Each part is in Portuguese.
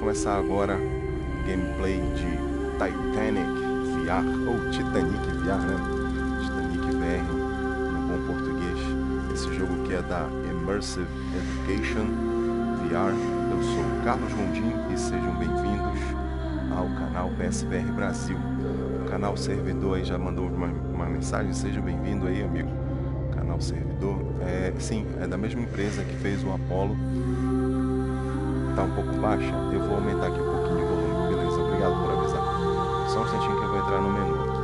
começar agora o gameplay de TITANIC VR, ou TITANIC VR, né? TITANIC VR, no bom português. Esse jogo que é da Immersive Education VR. Eu sou o Carlos Gondim e sejam bem-vindos ao canal PSVR Brasil. O canal servidor aí já mandou uma mensagem, seja bem-vindo aí, amigo. Canal servidor, sim, é da mesma empresa que fez o Apollo. Tá um pouco baixa, eu vou aumentar aqui um pouquinho o volume, beleza? Obrigado por avisar. Só um instantinho que eu vou entrar no menu aqui.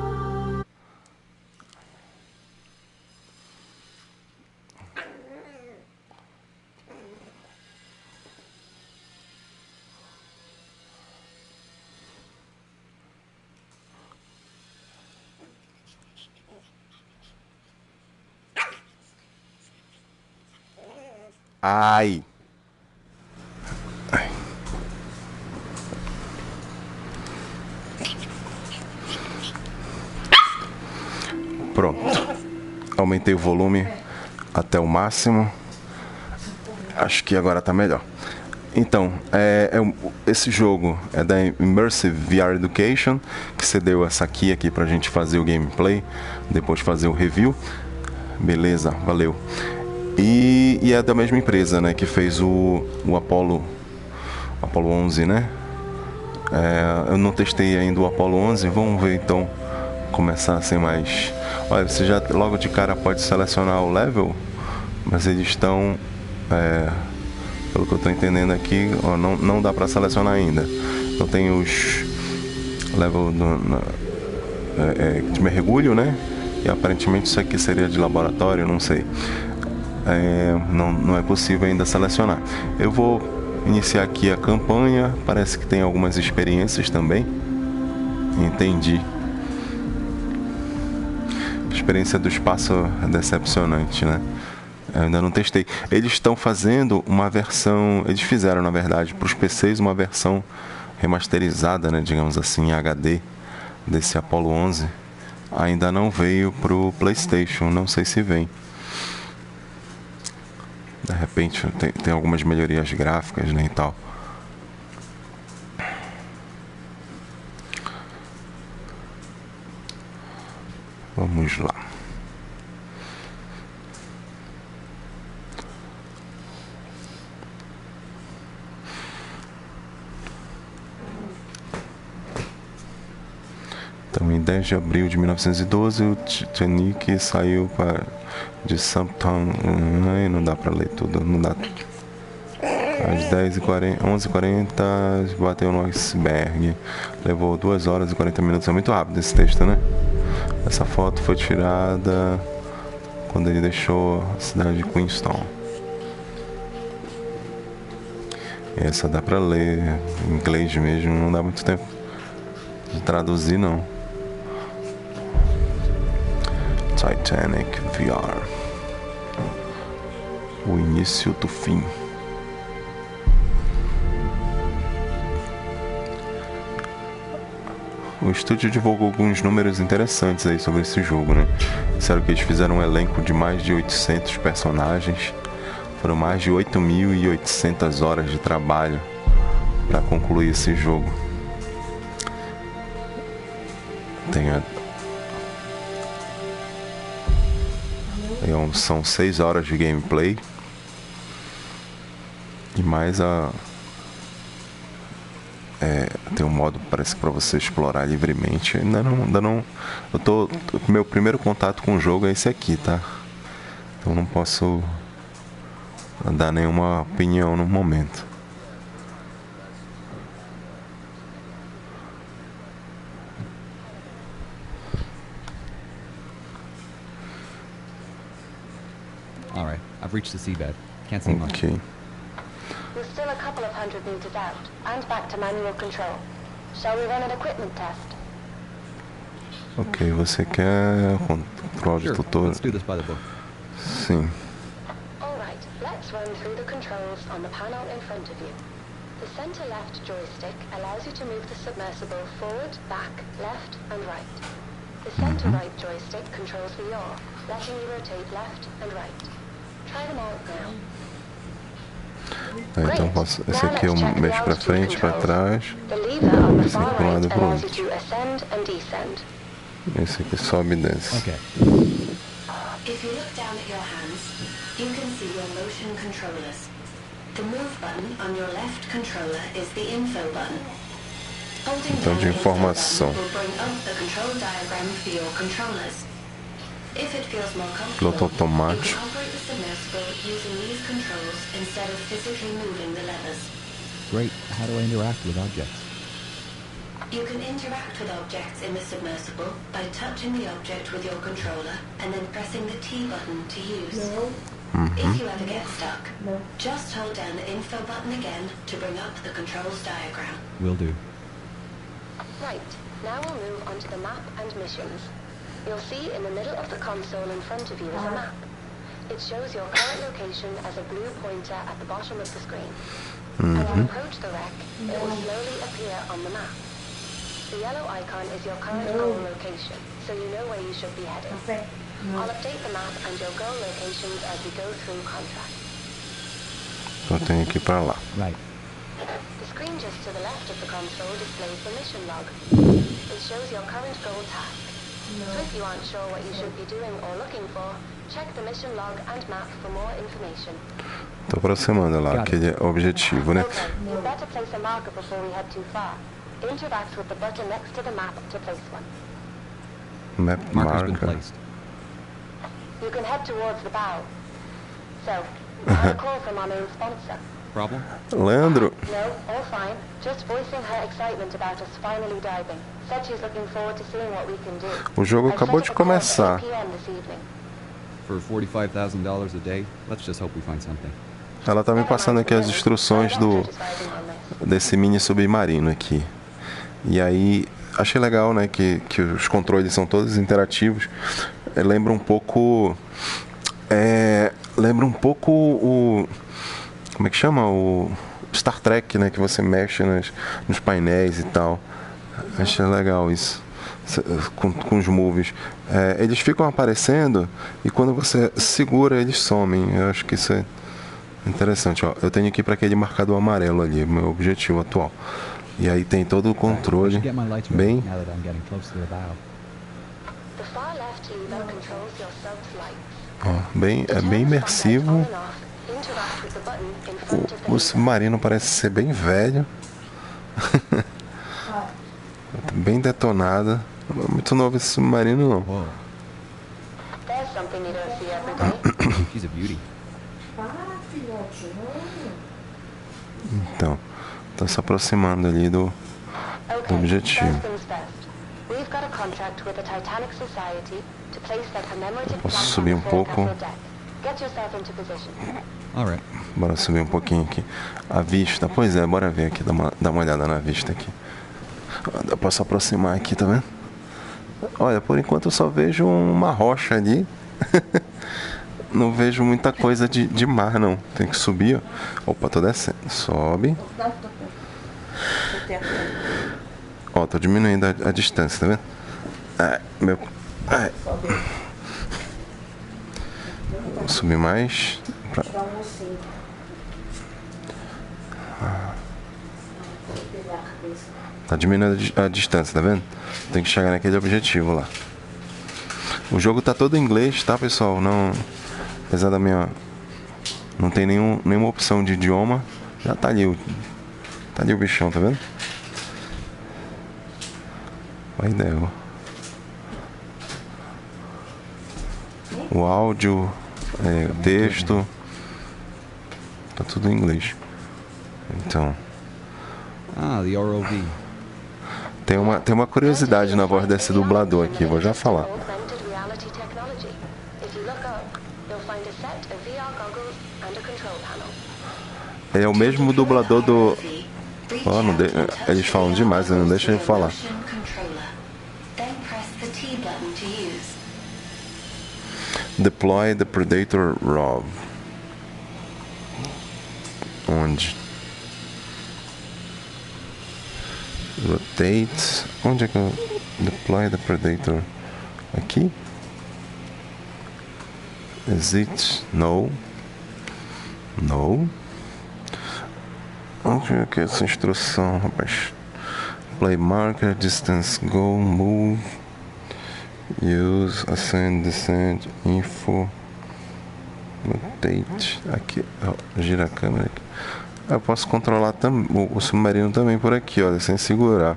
Ai! Pronto. Aumentei o volume até o máximo. Acho que agora tá melhor. Então, esse jogo é da Immersive VR Education, que cedeu essa aqui pra gente fazer o gameplay, depois fazer o review. Beleza, valeu. E é da mesma empresa, né, que fez o Apollo 11, né? Eu não testei ainda o Apollo 11, vamos ver então, começar sem mais. Olha, você já logo de cara pode selecionar o level, mas eles estão, pelo que eu estou entendendo aqui, ó, não dá para selecionar ainda. Então tem os level de mergulho, né? E aparentemente isso aqui seria de laboratório, não sei. Não é possível ainda selecionar. Eu vou iniciar aqui a campanha. Parece que tem algumas experiências também. Entendi. A experiência do espaço é decepcionante, né? Eu ainda não testei. Eles estão fazendo uma versão. Eles fizeram, na verdade, para os PCs uma versão remasterizada, né, digamos assim, em HD desse Apollo 11. Ainda não veio para o PlayStation. Não sei se vem. De repente tem algumas melhorias gráficas, né, e tal. Vamos lá. Então, em 10 de abril de 1912, o Titanic saiu de Southampton. Não dá pra ler tudo, não dá. Às 11h40 bateu no iceberg. Levou 2 horas e 40 minutos. É muito rápido esse texto, né? Essa foto foi tirada quando ele deixou a cidade de Queenstown. Essa dá pra ler em inglês mesmo, não dá muito tempo de traduzir, não. TITANIC VR. O início do fim. O estúdio divulgou alguns números interessantes aí sobre esse jogo, né? Disseram que eles fizeram um elenco de mais de 800 personagens. Foram mais de 8.800 horas de trabalho para concluir esse jogo. São 6 horas de gameplay. E mais tem um modo, parece, para você explorar livremente. Ainda não. Meu primeiro contato com o jogo é esse aqui, tá? Então não posso dar nenhuma opinião no momento. All right, I've reached the seabed. Can't see much. Okay. We're still a couple of 100 meters out and back to manual control. Shall we run an equipment test? Ok, você quer controle de tutor? Let's do this by the book. Sim. All right, let's run through the controls on the panel in front of you. The center left joystick allows you to move the submersible forward, back, left, and right. The center right joystick controls the yaw, letting you rotate left and right. Try them out now. Então posso, esse aqui eu mexo para frente, para trás, esse aqui para um lado e para o outro. Esse aqui sobe e desce. Okay. If you look down at your hands, you can see your motion controllers. The move button on your left controller is the info button. Holding Então, down de the info informação. button will bring up the control diagram for your controllers. If it feels more Piloto comfortable, you automático. can operate the submersible using these controls instead of physically moving the levers. Great. How do I interact with objects? You can interact with objects in the submersible by touching the object with your controller and then pressing the T button to use. If you ever get stuck, just hold down the info button again to bring up the controls diagram. Will do. Right, now we'll move on to the map and missions. You'll see in the middle of the console in front of you is a map. It shows your current location as a blue pointer at the bottom of the screen. As you approach the wreck, it will slowly appear on the map. The yellow icon is your current goal location, so you know where you should be heading. I'll update the map and your goal locations as we go through contract. Eu tenho que ir para lá. Right. The screen just to the left of the console displays the mission log. It shows your current goal task. So if you aren't sure what you should be doing or looking for, check the mission log and map for more information. Tô aproximando lá, aquele objetivo, né? Okay, you better place a marker before we head too far. Interact with the button next to the map to place one. Map Marker's been marker. placed. You can head towards the bow. So, I have a call from our main sponsor. Problem? Leandro, No, all fine. Just voicing her excitement about us finally diving. Said she's looking forward to seeing what we can do. o jogo acabou de começar. 8 p.m. this evening. For $45,000 a day, let's just hope we find something. Ela tá me passando aqui as instruções desse mini submarino aqui. E aí, achei legal, né, que os controles são todos interativos. Lembra um pouco o, como é que chama? O Star Trek, né, que você mexe nos painéis e tal. Achei legal isso, com os movies. Eles ficam aparecendo e quando você segura, eles somem. Eu acho que isso é interessante. Ó, eu tenho que ir para aquele marcador amarelo ali, meu objetivo atual. E aí tem todo o controle Get my lights bem, ready now that I'm getting close to the bow. The far left lever controls your sub's lights. é bem imersivo. On and off. Interact with the button in front of the O lever. submarino parece ser bem velho. Bem detonada. Não é muito novo esse submarino, não. Whoa. There's something you don't see every day. She's a beauty. Então, tá se aproximando ali do objetivo. First things first. We've got a contract with the Titanic Society to place their commemorative Posso plaque subir on the pouco? forecastle deck. Get yourself into position. All right. Bora subir um pouquinho aqui. A vista, pois é, bora ver aqui, dar uma olhada na vista aqui. Eu posso aproximar aqui, tá vendo? Olha, por enquanto eu só vejo uma rocha ali. Não vejo muita coisa de mar, não. Tem que subir, ó. Opa, tô descendo. Sobe. Ó, tô diminuindo a distância, tá vendo? Vou subir mais. Tá diminuindo a distância, tá vendo? Tem que chegar naquele objetivo lá. O jogo tá todo em inglês, tá, pessoal? Não, apesar da minha... Não tem nenhuma opção de idioma. Já tá ali o bichão, tá vendo? Vai d'égua. O áudio, o texto, tá tudo em inglês. Então... Ah, the ROV. Tem uma curiosidade na voz desse dublador aqui, vou já falar. Augmented reality technology. If you look up, you'll find a set of VR goggles and a control panel. Ele é o mesmo dublador do... Ó, eles falam demais, não deixa ele falar. Deploy the Predator ROV. Onde? Rotate. Onde é que eu... Deploy the Predator? Aqui? Exit. No. No. Vamos ver aqui essa instrução, rapaz. Play marker, distance, go, move, use, ascend, descend, info, rotate. Aqui, ó, gira a câmera aqui. Eu posso controlar o submarino também por aqui, olha, sem segurar.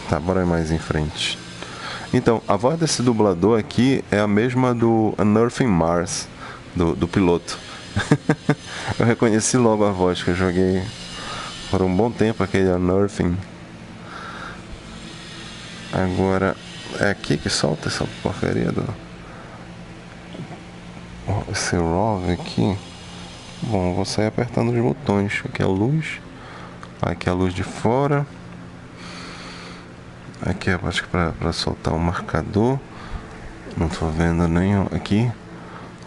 Tá, bora mais em frente. Então, a voz desse dublador aqui é a mesma do Unearthing Mars, do piloto. Eu reconheci logo a voz, que eu joguei por um bom tempo aquele Unearthing. Agora, é aqui que solta essa porcaria do... esse RAW aqui. Bom, vou sair apertando os botões. Aqui é a luz. Aqui é a luz de fora. Aqui é, acho que para soltar o marcador. Não tô vendo nenhum. Aqui.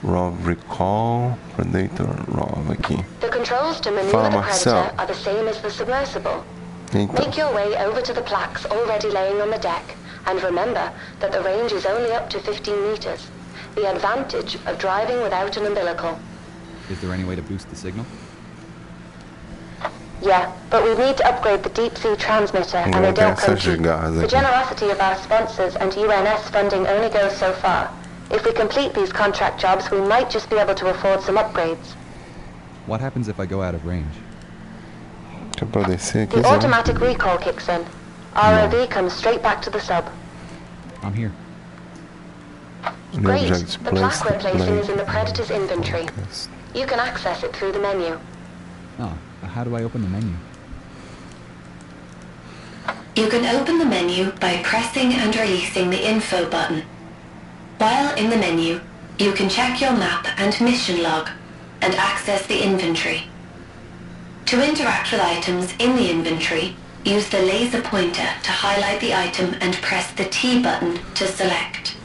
RAW Recall. Predator RAW aqui. The controls to maneuver Fala, the Marcel. Predator are the same as the submersible. Então, Make your way over to the plaques already laying on the deck, and remember that the range is only up to 15 meters. The advantage of driving without an umbilical. Is there any way to boost the signal? Yeah, but we need to upgrade the deep sea transmitter, and Agora they tem don't come essas cheap. garras The aqui. generosity of our sponsors and UNS funding only goes so far. If we complete these contract jobs, we might just be able to afford some upgrades. What happens if I go out of range? deixa eu descer aqui. The Zé. automatic recall kicks in. ROV comes straight back to the sub. I'm here. New Great. objects The plaque placed, we're placing is in the play. Predator's inventory. Focus. You can access it through the menu. Oh, how do I open the menu? You can open the menu by pressing and releasing the info button. While in the menu, you can check your map and mission log and access the inventory. To interact with items in the inventory, use the laser pointer to highlight the item and press the T button to select.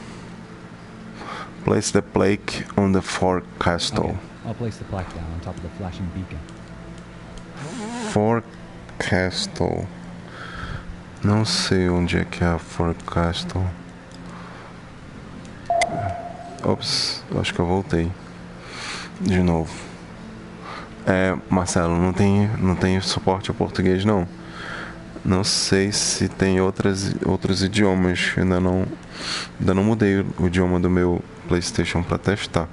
Place the plaque on the forecastle. Okay, I'll place the plaque down on top of the flashing beacon. Forecastle. Não sei onde é que é a forecastle. Ops, acho que eu voltei. De novo. Marcelo, não tem suporte ao português não. Não sei se tem outros idiomas. Ainda não mudei o idioma do meu PlayStation para testar.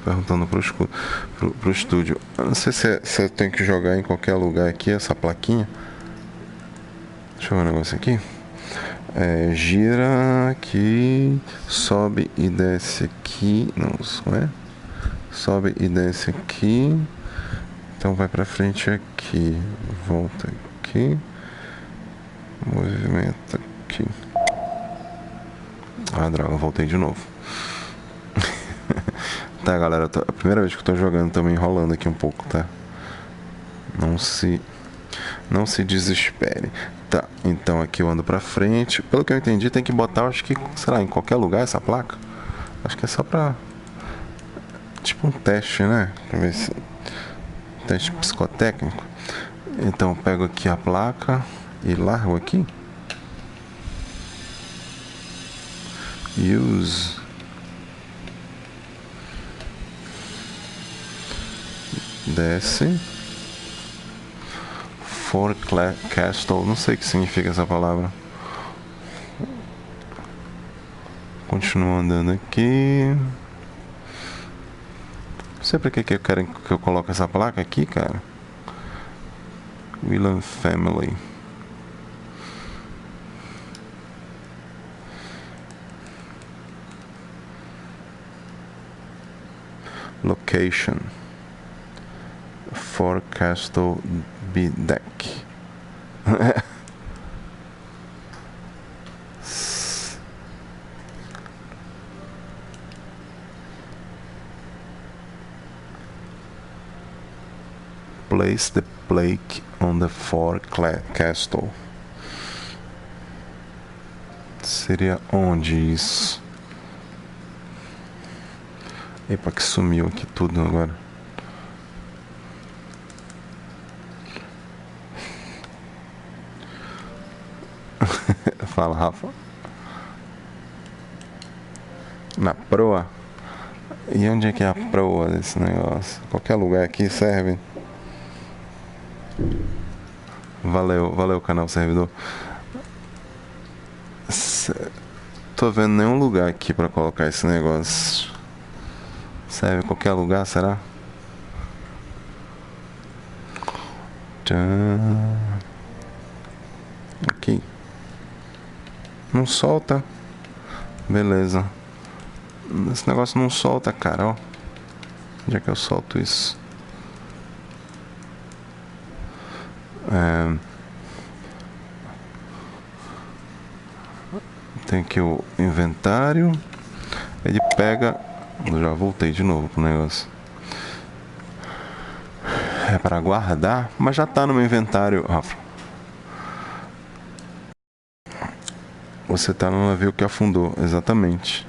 Perguntando pro estúdio. Eu não sei se eu tenho que jogar em qualquer lugar aqui essa plaquinha. Deixa eu ver um negócio aqui. Gira aqui, sobe e desce aqui. Não é? Sobe e desce aqui. Então vai pra frente aqui. Volta aqui. Movimenta aqui. Ah, droga, voltei de novo. Tá, galera, a primeira vez que eu tô jogando, tô me enrolando aqui um pouco, tá? Não se desespere. Tá, então aqui eu ando pra frente. Pelo que eu entendi, tem que botar, acho que, sei lá, em qualquer lugar essa placa. Acho que é só pra... tipo um teste, né? Pra ver se... teste psicotécnico. Então eu pego aqui a placa e largo aqui. Use. Desce. Forecastle, não sei o que significa essa palavra. Continuo andando aqui. Não sei pra que eu quero que eu coloque essa placa aqui, cara. William Family. Location. Forecastle B-Deck. Place the plaque on the forecastle. Seria onde isso? Epa, que sumiu aqui tudo agora. Fala, Rafa. Na proa. E onde é que é a proa desse negócio? Qualquer lugar aqui serve. Valeu, valeu, canal servidor. Tô vendo nenhum lugar aqui pra colocar esse negócio. Serve em qualquer lugar, será? Aqui. Não solta. Beleza. Esse negócio não solta, cara, ó. Onde é que eu solto isso? Tem aqui o inventário. Ele pega... Eu já voltei de novo pro negócio. É para guardar, mas já tá no meu inventário, Rafa. Você tá no navio que afundou, exatamente.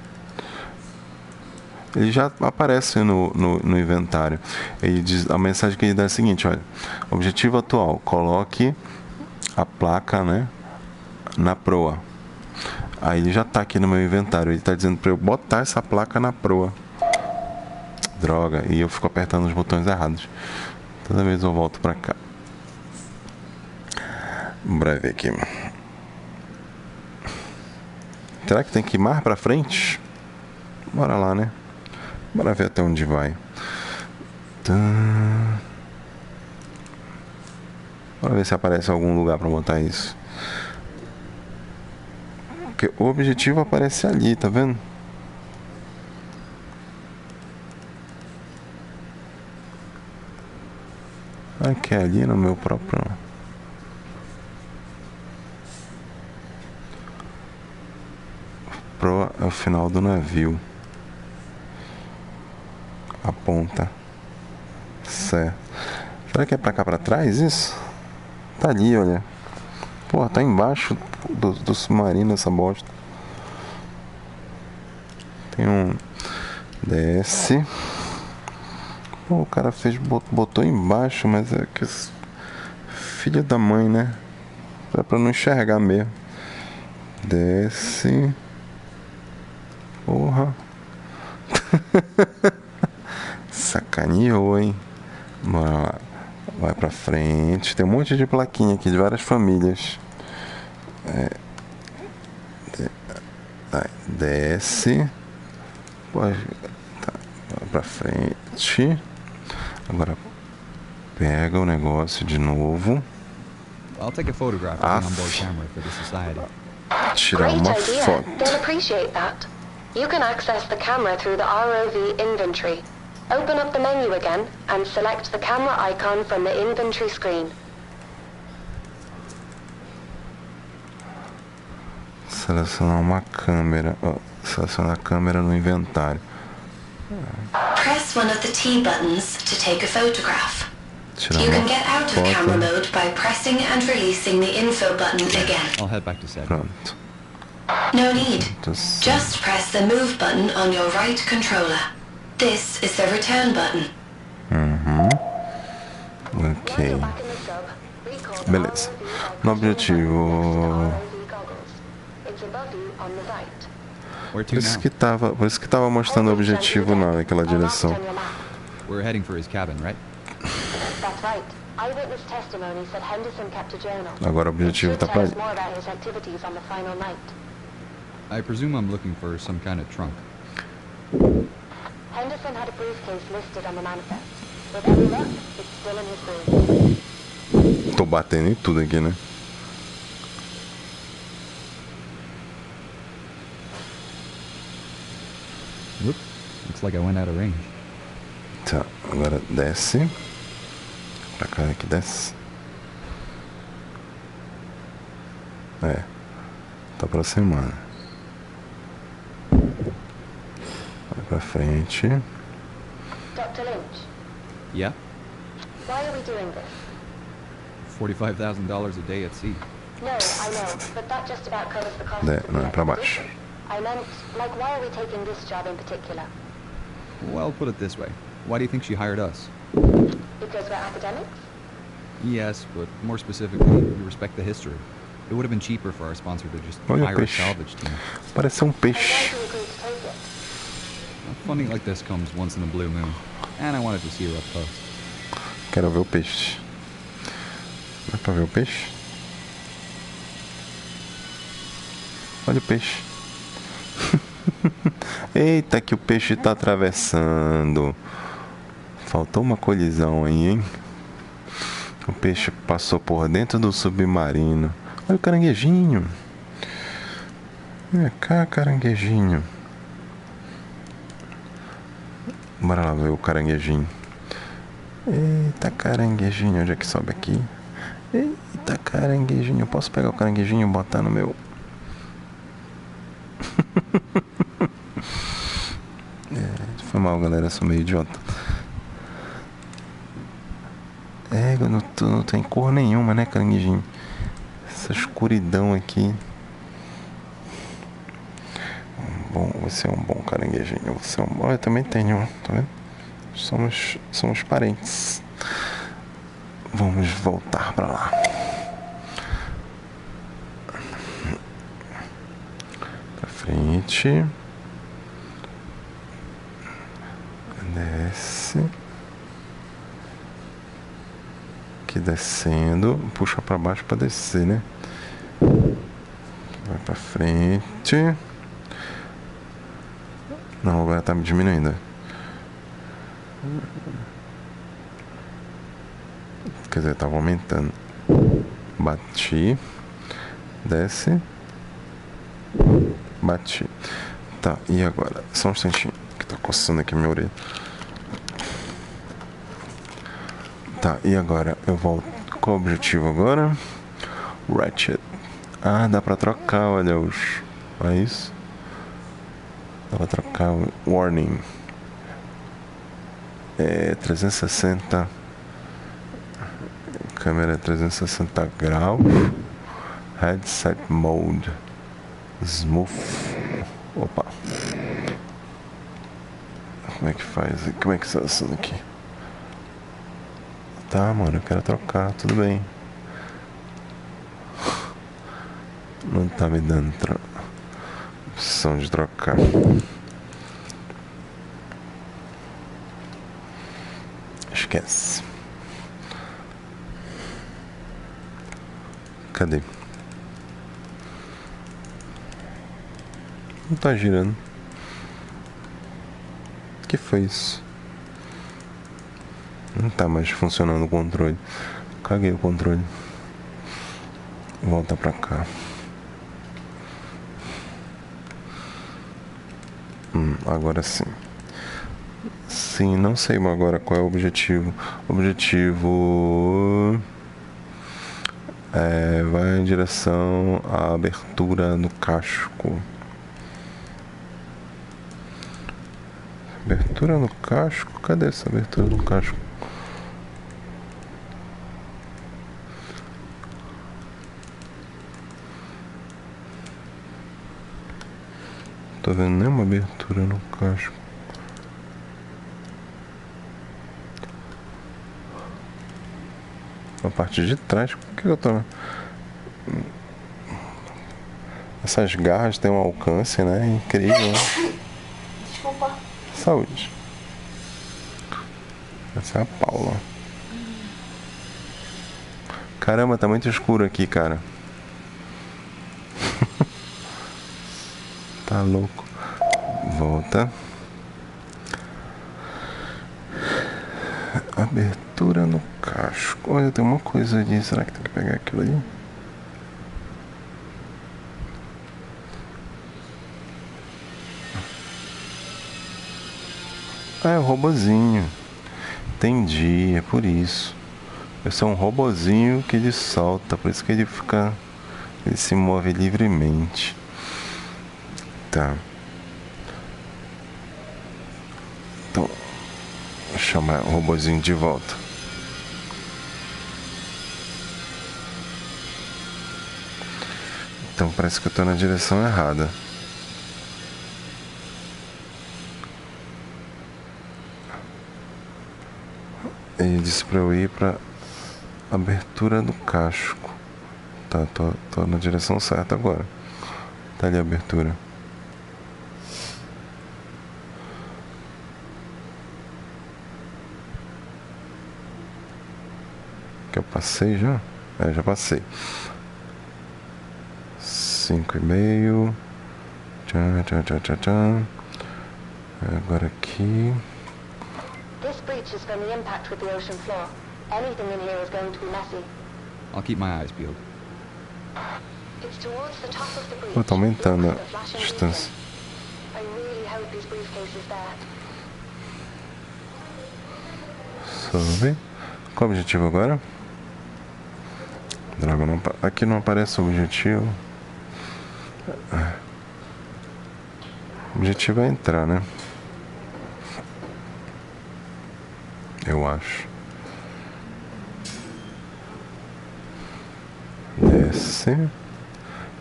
Ele já aparece no inventário. Ele diz, a mensagem que ele dá é a seguinte, olha. Objetivo atual, coloque a placa, né, na proa. Aí ele já tá aqui no meu inventário. Ele tá dizendo para eu botar essa placa na proa. Droga, e eu fico apertando os botões errados. Toda vez eu volto pra cá. Bora ver aqui. Será que tem que ir mais pra frente? Bora lá, né? Bora ver até onde vai. Bora ver se aparece algum lugar pra botar isso. Porque o objetivo aparece ali, tá vendo? Aqui é ali no meu próprio... Pro é o final do navio. A ponta. Certo. Será que é pra cá pra trás isso? Tá ali, olha. Porra, tá embaixo do submarino essa bosta. Tem um... Desce. Pô, o cara botou embaixo, mas é que... Filha da mãe, né? É pra não enxergar mesmo. Desce. Porra. Sacaneou, hein? Bora lá. Vai pra frente. Tem um monte de plaquinha aqui de várias famílias. Desce. Pode. Tá. Vai pra frente. Agora pega o negócio de novo. I'll take a photograph of the onboard camera for the society. Tirar uma foto. They'll appreciate that. You can access the camera through the ROV inventory. Open up the menu again and select the camera icon from the inventory screen. Selecionar uma câmera. Selecionar a câmera no inventário. Press one of the T buttons to take a photograph. Tirar You uma can get out of camera foto. mode by pressing and releasing the info button again. I'll head back to set. Pronto. No need. Just- Just press the move button on your right controller. This is the return button. Ok. Beleza. No objetivo. Where to Por isso now? que tava mostrando o objetivo naquela direção. We're heading for his cabin, right? That's right. Eyewitness testimony said Henderson kept a journal. Agora o objetivo tá pra ali. More about his activities on the final night. I presume I'm looking for some kind of trunk. Henderson had a briefcase listed on the manifest. With any luck, it's still in his room. Tô batendo em tudo aqui, né? Whoops. Looks like I went out of range. Tá, agora desce. Pra cá que desce. Tá aproximando. Vai pra frente. Dr. Lynch, Yeah? why are we doing this? $45,000 a day at sea. No, I know, but that just about covers the cost É, of the não, é pra baixo. expedition. I meant, like, why are we taking this job in particular? Well, put it this way. Why do you think she hired us? Because we're academics? Yes, but more specifically, we respect the history. It would have been cheaper for our sponsor to just Olha o hire a peixe. salvage team. Parece um And why peixe. do you agree to take it? Funding like this comes once in a blue moon, and I wanted to see her up close. Quero ver o peixe. Dá pra ver o peixe? Olha o peixe. Eita, que o peixe tá atravessando. Faltou uma colisão aí, hein? O peixe passou por dentro do submarino. Olha o caranguejinho. Vem cá, caranguejinho. Bora lá ver o caranguejinho. Eita, caranguejinho. Onde é que sobe aqui? Eita, caranguejinho. Eu posso pegar o caranguejinho e botar no meu... Foi mal, galera. Eu sou meio idiota. Não tem cor nenhuma, né, caranguejinho? Essa escuridão aqui. Bom, você é um bom caranguejinho. Você é um bom... Eu também tenho, tá vendo? Somos parentes. Vamos voltar pra lá. Pra frente. Desce. Aqui descendo. Puxa pra baixo pra descer, né? Vai pra frente. Não, agora tá me diminuindo. Quer dizer, tava aumentando. Bati. Desce. Bati. Tá, e agora? Só um instantinho, que tá coçando aqui a minha orelha. Tá, e agora? Eu volto. Qual o objetivo agora? Ratchet. Ah, dá pra trocar, olha os... Olha isso. Dá pra trocar o warning. 360. Câmera 360 graus. Headset mode. Smooth. Opa. Como é que faz? Como é que está sendo aqui? Tá, mano, eu quero trocar, tudo bem. Não tá me dando opção de trocar. Esquece. Cadê? Não tá girando. O que foi isso? Não tá mais funcionando o controle. Caguei o controle. Volta pra cá. Agora sim. Sim, não sei agora qual é o objetivo. O objetivo vai em direção à abertura do casco. Abertura no casco? Cadê essa abertura do casco? Tô vendo nenhuma abertura no casco. A parte de trás, por que eu tô... Essas garras têm um alcance, né? Incrível. Desculpa. Saúde. Essa é a Paula. Caramba, tá muito escuro aqui, cara. Tá louco. Volta. Abertura no casco. Olha, tem uma coisa ali. Será que tem que pegar aquilo ali? Ah, é o robozinho. Entendi, é por isso. Esse é um robozinho que ele solta, por isso que ele fica... Ele se move livremente. Tá. Então, vou chamar o robozinho de volta. Então parece que eu tô na direção errada. Ele disse pra eu ir pra abertura do casco. Tá, tô na direção certa agora. Tá ali a abertura. Que eu passei já? É, já passei. 5,5. Tchan, tchan, tchan, tchan, tchan. Agora aqui. This breach is from the impact with the ocean floor. Anything in here is going to be messy. I'll keep my eyes peeled. It's towards the top of the breach. Pô, tá aumentando Look a at the flashing distância. beacon. I really hope his briefcase is there. Sobe. Qual o objetivo agora? Droga, não, aqui não aparece o objetivo. O objetivo é entrar, né? Eu acho. Desce.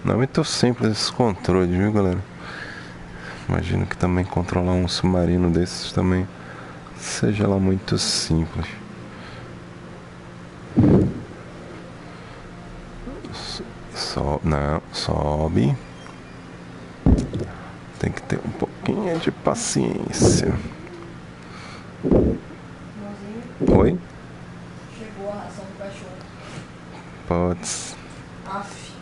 Não é muito simples esse controle, viu, galera? Imagino que também controlar um submarino desses também seja lá muito simples. Não, sobe. Tem que ter um pouquinho de paciência. Oi? Chegou a ração do cachorro. Putz. Aff.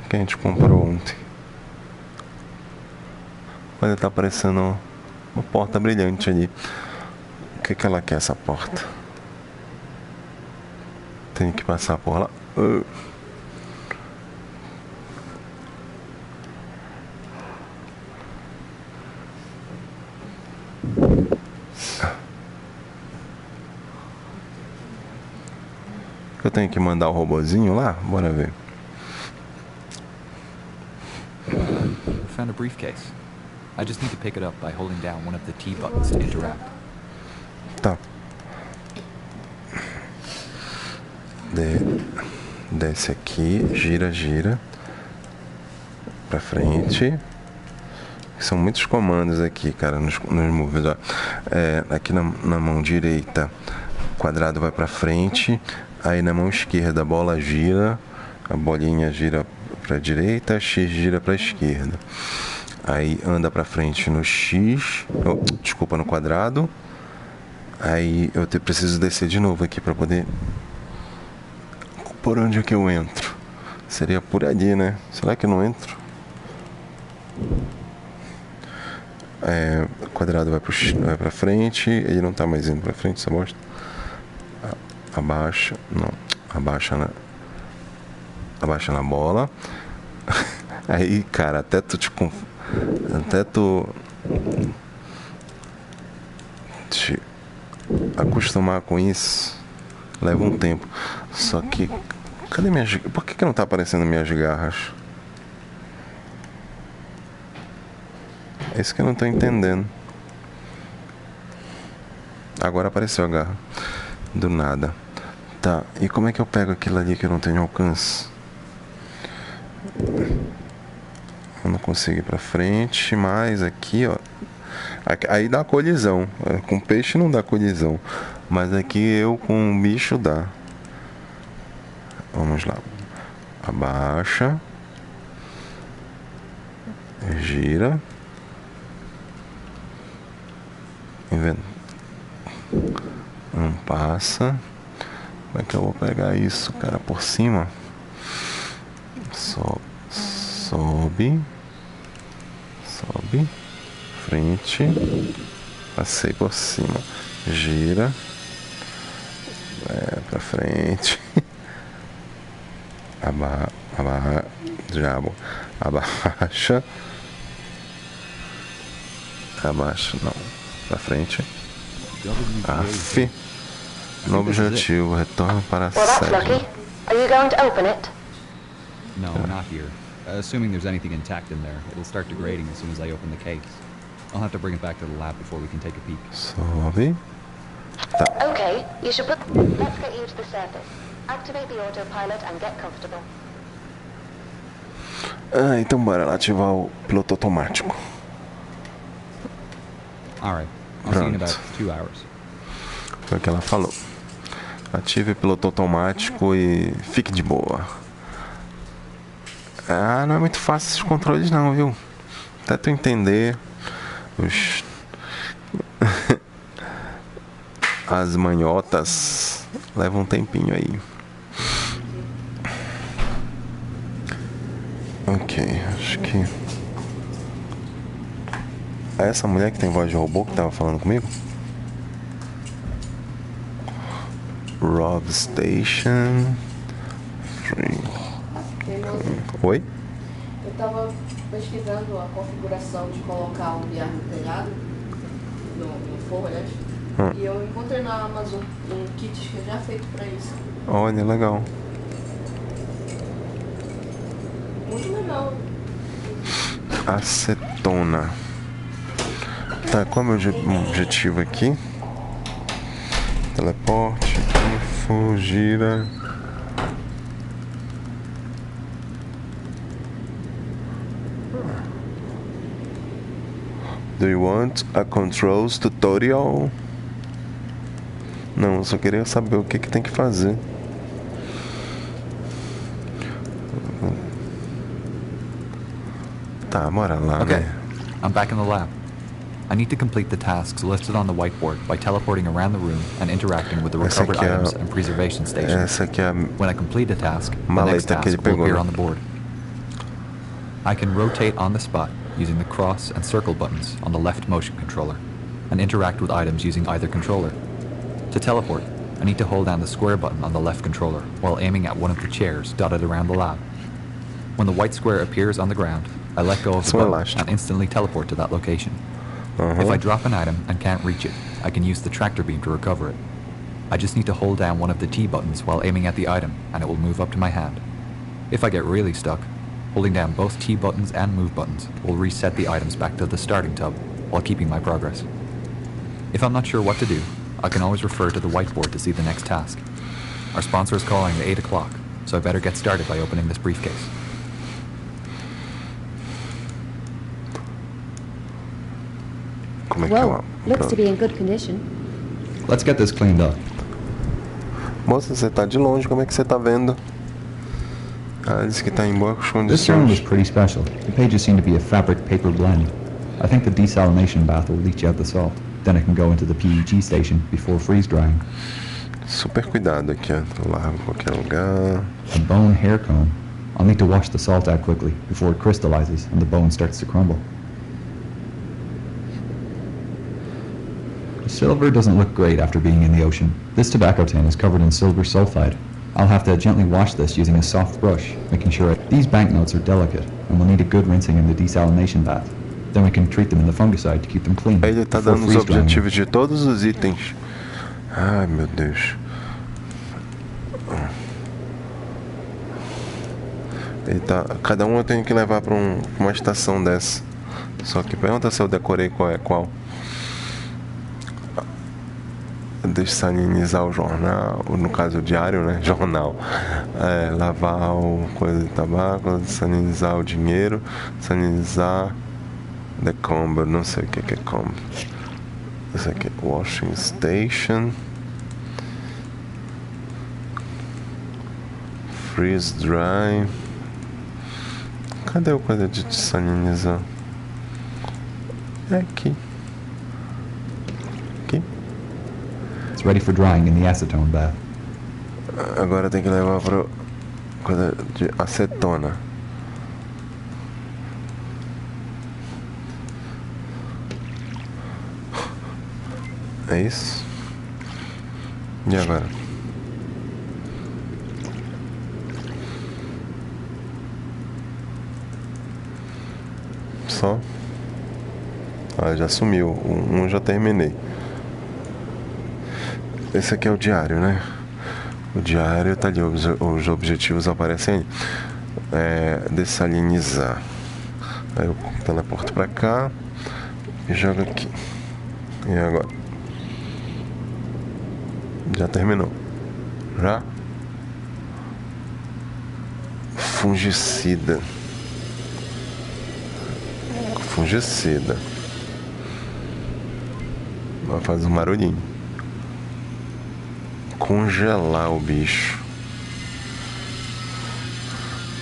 Que a gente comprou ontem. Olha, tá aparecendo uma porta brilhante ali. O que ela quer, essa porta? Tem que passar por lá. Eu tenho que mandar o robozinho lá? Bora ver. Found a briefcase. I just need to pick it up by holding down one of the T buttons to interact. Tá. Desce aqui, gira pra frente. São muitos comandos aqui, cara, nos moves, ó. Aqui na mão direita, o quadrado vai pra frente. Aí na mão esquerda a bola gira, a bolinha gira pra direita, X gira pra esquerda. Aí anda pra frente no X, no quadrado. Aí eu preciso descer de novo aqui pra poder... Por onde é que eu entro? Seria por ali, né? Será que eu não entro? O quadrado vai pra frente, ele não tá mais indo pra frente, essa bosta. Abaixa, não, abaixa na bola. Aí, cara, até tu te acostumar com isso leva um tempo. Só que cadê minhas... Por que não tá aparecendo minhas garras? É isso que eu não tô entendendo. Agora apareceu a garra. Do nada. Tá, e como é que eu pego aquilo ali que eu não tenho alcance? Eu não consigo ir pra frente, mas aqui, ó. Aí dá colisão. Com peixe não dá colisão. Mas aqui eu com o bicho dá. Vamos lá. Abaixa. Gira. Não passa. Como é que eu vou pegar isso, cara? Por cima. Sobe. Frente. Passei por cima. Gira. Pra frente. Diabo. Abaixa. Abaixa, não. Pra frente. Aff. No objetivo, retorno para a Well, that's sede. lucky. Are you going to open it? No, not here. Assuming there's anything intact in there, it'll start degrading as soon as I open the case. I'll have to bring it back to the lab before we can take a peek. Sobe. Tá. Okay, you should put... Let's get you to the surface. Activate the autopilot and get comfortable. Então bora lá ativar o piloto automático. Alright, I'll see you in Pronto. about 2 hours. Foi o que ela falou. Ative o piloto automático e fique de boa. Não é muito fácil esses controles não, viu? Até tu entender as manhotas leva um tempinho aí. Ok, acho que... É essa mulher que tem voz de robô que tava falando comigo? Rob Station. Oi? Eu tava pesquisando a configuração de colocar um VR no telhado, no forro, aliás, e eu encontrei na Amazon um kit que é já feito pra isso. Olha, legal. Muito legal. Acetona. Tá, qual é o meu objetivo aqui? Teleporte, info, gira. Do you want a controls tutorial? Não, eu só queria saber o que tem que fazer. Tá, bora lá, Okay, né? I'm back in the lab. I need to complete the tasks listed on the whiteboard by teleporting around the room and interacting with the Essa recovered aqui é items and preservation station. Essa aqui é a When I complete a task, the maleta next que ele task will pegou, appear né? on the board. I can rotate on the spot using the cross and circle buttons on the left motion controller and interact with items using either controller. To teleport, I need to hold down the square button on the left controller while aiming at one of the chairs dotted around the lab. When the white square appears on the ground, I let go of the button and instantly teleport to that location. If I drop an item and can't reach it, I can use the tractor beam to recover it. I just need to hold down one of the T buttons while aiming at the item, and it will move up to my hand. If I get really stuck, holding down both T buttons and move buttons will reset the items back to the starting tub while keeping my progress. If I'm not sure what to do, I can always refer to the whiteboard to see the next task. Our sponsor is calling at 8 o'clock, so I better get started by opening this briefcase. Como é que Well, looks to be in good condition. Let's get this cleaned up. Moça, você tá de longe, como é que você tá vendo? Ah, disse que tá em boas This journal was condições. pretty special. The pages seem to be a fabric paper blend. I think the desalination bath will leach out the salt. Then it can go into the PEG station before freeze drying. Super cuidado aqui, ó. Eu largo em qualquer lugar. A bone hair comb. I'll need to wash the salt out quickly before it crystallizes and the bone starts to crumble. The silver doesn't look great after being in the ocean. This tobacco tin is covered in silver sulfide. I'll have to gently wash this using a soft brush, making sure these banknotes are delicate and will need a good rinsing in the desalination bath. Then we can treat them in the fungicide to keep them clean. Ele tá before dando os freeze drying them. objetivos de todos os itens. Ai, meu Deus. Ele tá, cada um eu tenho que levar pra uma estação dessa. Só que pergunta se eu decorei qual é qual. Dessalinizar o jornal, no caso o diário, né? Jornal. Lavar o coisa de tabaco, dessalinizar o dinheiro, dessalinizar the combo, não sei o que é combo. Esse aqui é washing station. Freeze dry. Cadê o coisa de dessalinizar? É aqui. Aqui. It's ready for drying in the acetone bath. Agora tem que levar para coisa de acetona. É isso? E agora? Só? Ah, já sumiu. Um já terminei. Esse aqui é o diário, né? O diário tá ali, os objetivos aparecem ali. Dessalinizar. Aí eu teleporto pra cá e jogo aqui. E agora? Já terminou. Já? Fungicida. Fungicida. Vai fazer um barulhinho. Congelar o bicho.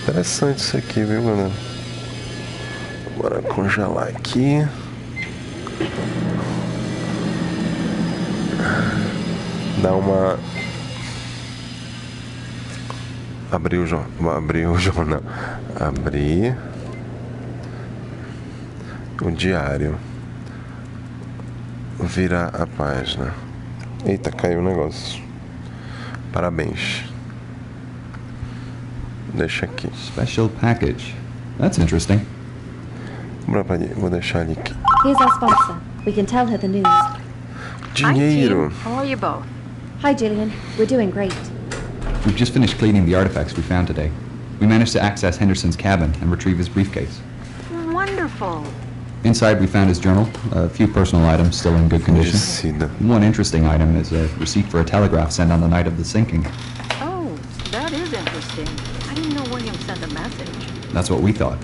Interessante isso aqui, viu, galera? Bora congelar aqui. Dá uma abrir o jornal. Abrir o diário. Virar a página. Eita, caiu o negócio. Parabéns. Deixa aqui. Special package. That's interesting. Vou deixar ali aqui. Here's our sponsor. We can tell her the news. Dinheiro. How are you both? Hi, Gillian. We're doing great. We've just finished cleaning the artifacts we found today. We managed to access Henderson's cabin and retrieve his briefcase. Wonderful. Inside we found his journal, a few personal items still in good condition. Cedida. One interesting item is a receipt for a telegraph sent on the night of the sinking. Oh, that is interesting. I didn't know William sent a message. That's what we thought.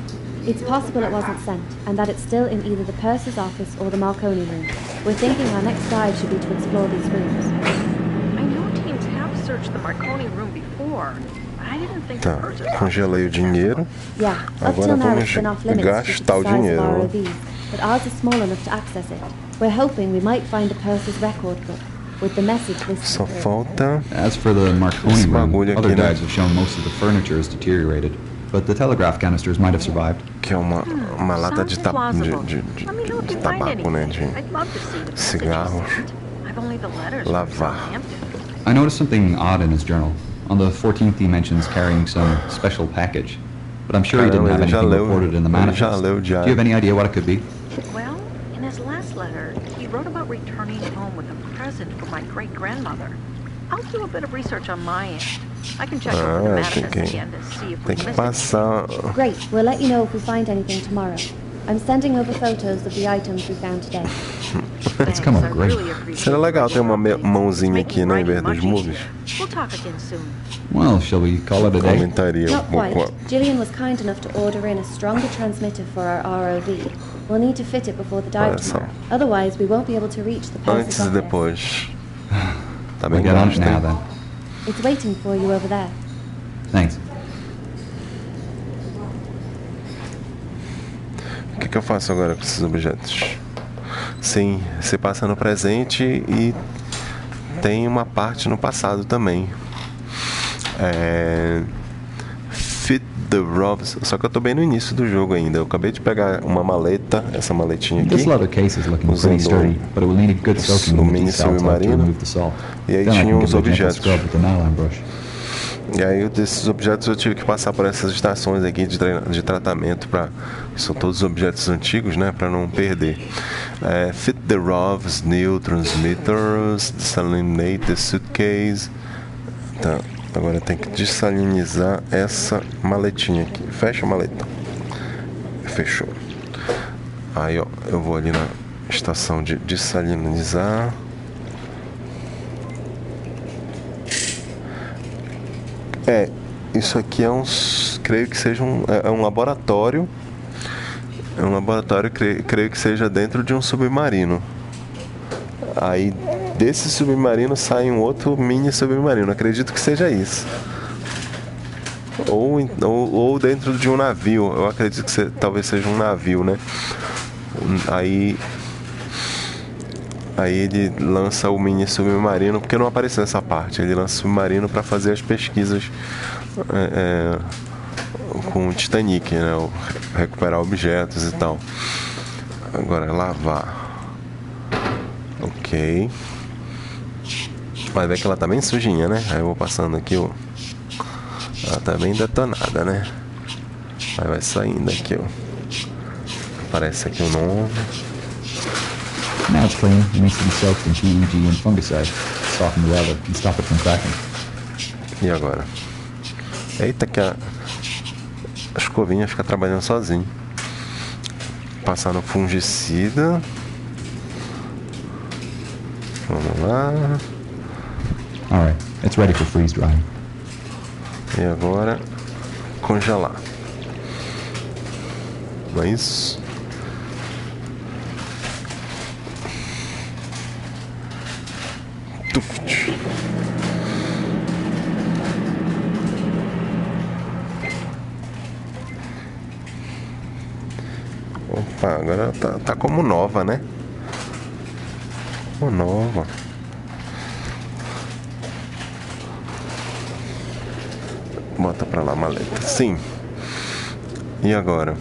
It's possible it wasn't sent, and that it's still in either the purser's office or the Marconi room. We're thinking our next dive should be to explore these rooms. I know teams have searched the Marconi room before, but I didn't think the Tá, purser's office. congelei o dinheiro. Yeah, up Agora till now vamos it's been off limits due to gastar o the size of dinheiro. our ROVs, but ours is small enough to access it. We're hoping we might find the purser's record book with the message listed. Só through. falta As for the Marconi Esse room, bagulho aqui, other né? dives have shown most of the furniture is deteriorated, but the telegraph canisters might have survived. que é uma lata de, Sounds plausible. de Let me know if de you find tabaco, né? anything. De I'd love to see the message you cigarros. sent. I've only the letters from Lavar. Southampton. I noticed something odd in his journal. On the 14th he mentions carrying some special package, but I'm sure he didn't Caramba, have ele já anything leu- reported in the ele já manifest. leu o Do you diário. have any idea what it could be? Well, in his last letter, he wrote about returning home with a present for my great-grandmother. I'll do a bit of research on my end. I can check over the manifest again to see if we Tem que missed anything. passar. Great, we'll let you know if we find anything tomorrow. I'm sending over photos of the items we found today. Thanks, come on, I great. really appreciate Seria legal your ter uma help. mãozinha It's aqui, né, em making vez dos writing much movies. easier. We'll talk again soon. Well, shall we call it a day? Comentaria Not pouco. quite. Gillian was kind enough to order in a stronger transmitter for our ROV. We'll need to fit it before the dive Olha só. tomorrow. Otherwise, we won't be able to reach the Antes purser's e office. depois. Tá We'll bem get on gasto, it now hein? then. It's waiting for you over there. Thanks. O que eu faço agora com esses objetos? Sim, você passa no presente e tem uma parte no passado também. Fit the Robs. Só que eu tô bem no início do jogo ainda. Eu acabei de pegar uma maleta, essa maletinha aqui. This leather case is looking Usando pretty sturdy, but it will need a good soaking o in the mini desal tub to submarino. remove the salt. E aí Then I tinha can uns give it a gentle objetos. scrub with the nylon brush. E aí desses objetos eu tive que passar por essas estações aqui de tratamento para são todos objetos antigos, né, para não perder. Fit the ROVs, new transmitters, desalinate the suitcase. Tá, agora tem que desalinizar essa maletinha aqui. Fecha a maleta. Fechou. Aí, ó, eu vou ali na estação de desalinizar. Isso aqui creio que seja um laboratório. É um laboratório, creio que seja dentro de um submarino. Aí desse submarino sai um outro mini submarino. Acredito que seja isso. Ou dentro de um navio. Eu acredito que talvez seja um navio, né? Aí ele lança o mini submarino, porque não apareceu essa parte. Ele lança o submarino para fazer as pesquisas com o Titanic, né? Recuperar objetos e tal. Agora, lavar. Ok. Vai ver que ela tá bem sujinha, né? Aí eu vou passando aqui, ó. Ela tá bem detonada, né? Aí vai saindo aqui, ó. Aparece aqui o nome. Now it's clean, it needs to be soaked in PEG and fungicide to soften the leather and stop it from cracking. E agora? Eita, que a escovinha fica trabalhando sozinho. Passar no fungicida. Vamos lá. Alright, it's ready for freeze drying. E agora, congelar. Não é isso? Tuft. Opa, agora tá como nova, né? Como nova. Bota pra lá a maleta. Sim. E agora?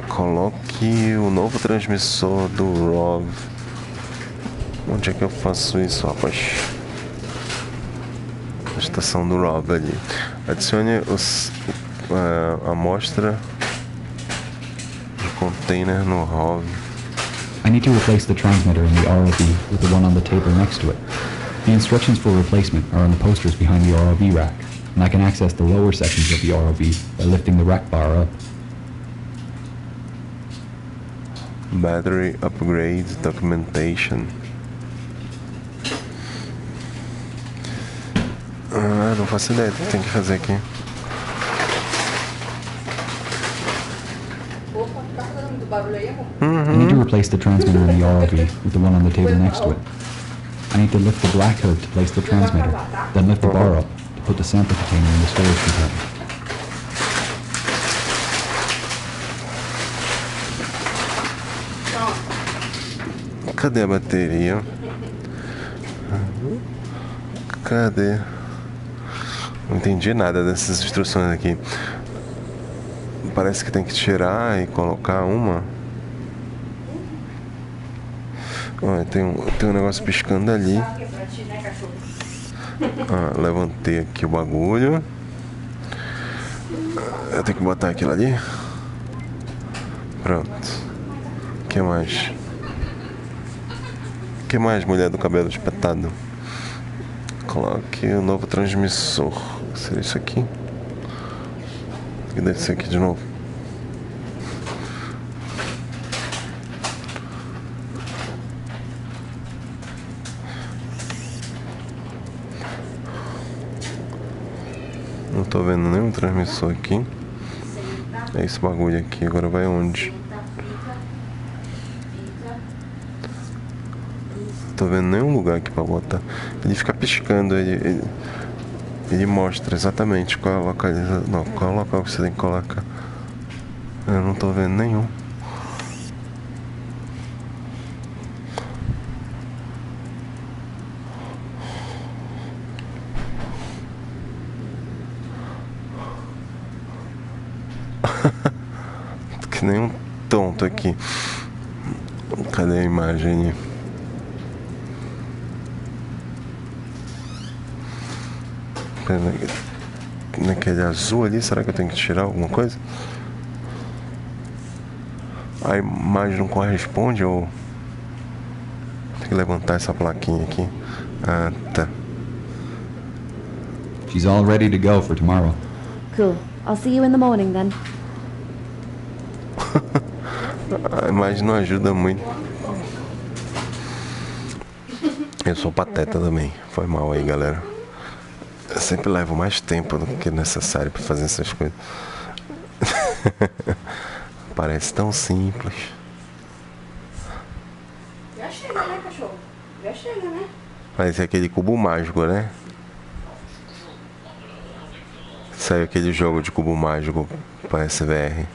Coloque o novo transmissor do ROV. Onde é que eu faço isso, rapaz? A estação do ROV ali. Adicione a amostra de container no ROV. I need to replace the transmitter in the ROV with the one on the table next to it. The instructions for replacement are on the posters behind the ROV rack, and I can access the lower sections of the ROV by lifting the rack bar up. Battery upgrade documentation. Não faço ideia do que tem que fazer aqui. I need to replace the transmitter in the ROV with the one on the table next to it. I need to lift the black hood to place the transmitter, then lift the bar up to put the sample container in the storage container. Cadê a bateria? Cadê? Não entendi nada dessas instruções aqui. Parece que tem que tirar e colocar uma. Olha, tem um negócio piscando ali. Levantei aqui o bagulho. Eu tenho que botar aquilo ali. Pronto. O que mais? O que mais, mulher do cabelo espetado? Coloque o novo transmissor. Seria isso aqui? Tem que descer aqui de novo. Não tô vendo nenhum transmissor aqui. É esse bagulho aqui. Agora vai onde? Não tô vendo nenhum lugar aqui pra botar. Ele fica piscando. Ele mostra exatamente qual é o localização. Não, qual é o local que você tem que colocar. Eu não tô vendo nenhum. Que nem um tonto aqui. Cadê a imagem? Naquele azul ali, será que eu tenho que tirar alguma coisa? A imagem não corresponde ou tem que levantar essa plaquinha aqui? Ah, tá. She's all ready to go for tomorrow. Cool. I'll see you in the morning then. A imagem não ajuda muito. Eu sou pateta também. Foi mal aí, galera. Eu sempre levo mais tempo do que necessário pra fazer essas coisas. Parece tão simples. Já chega, né, cachorro? Já chega, né? Parece aquele cubo mágico, né? Saiu aquele jogo de cubo mágico para PSVR.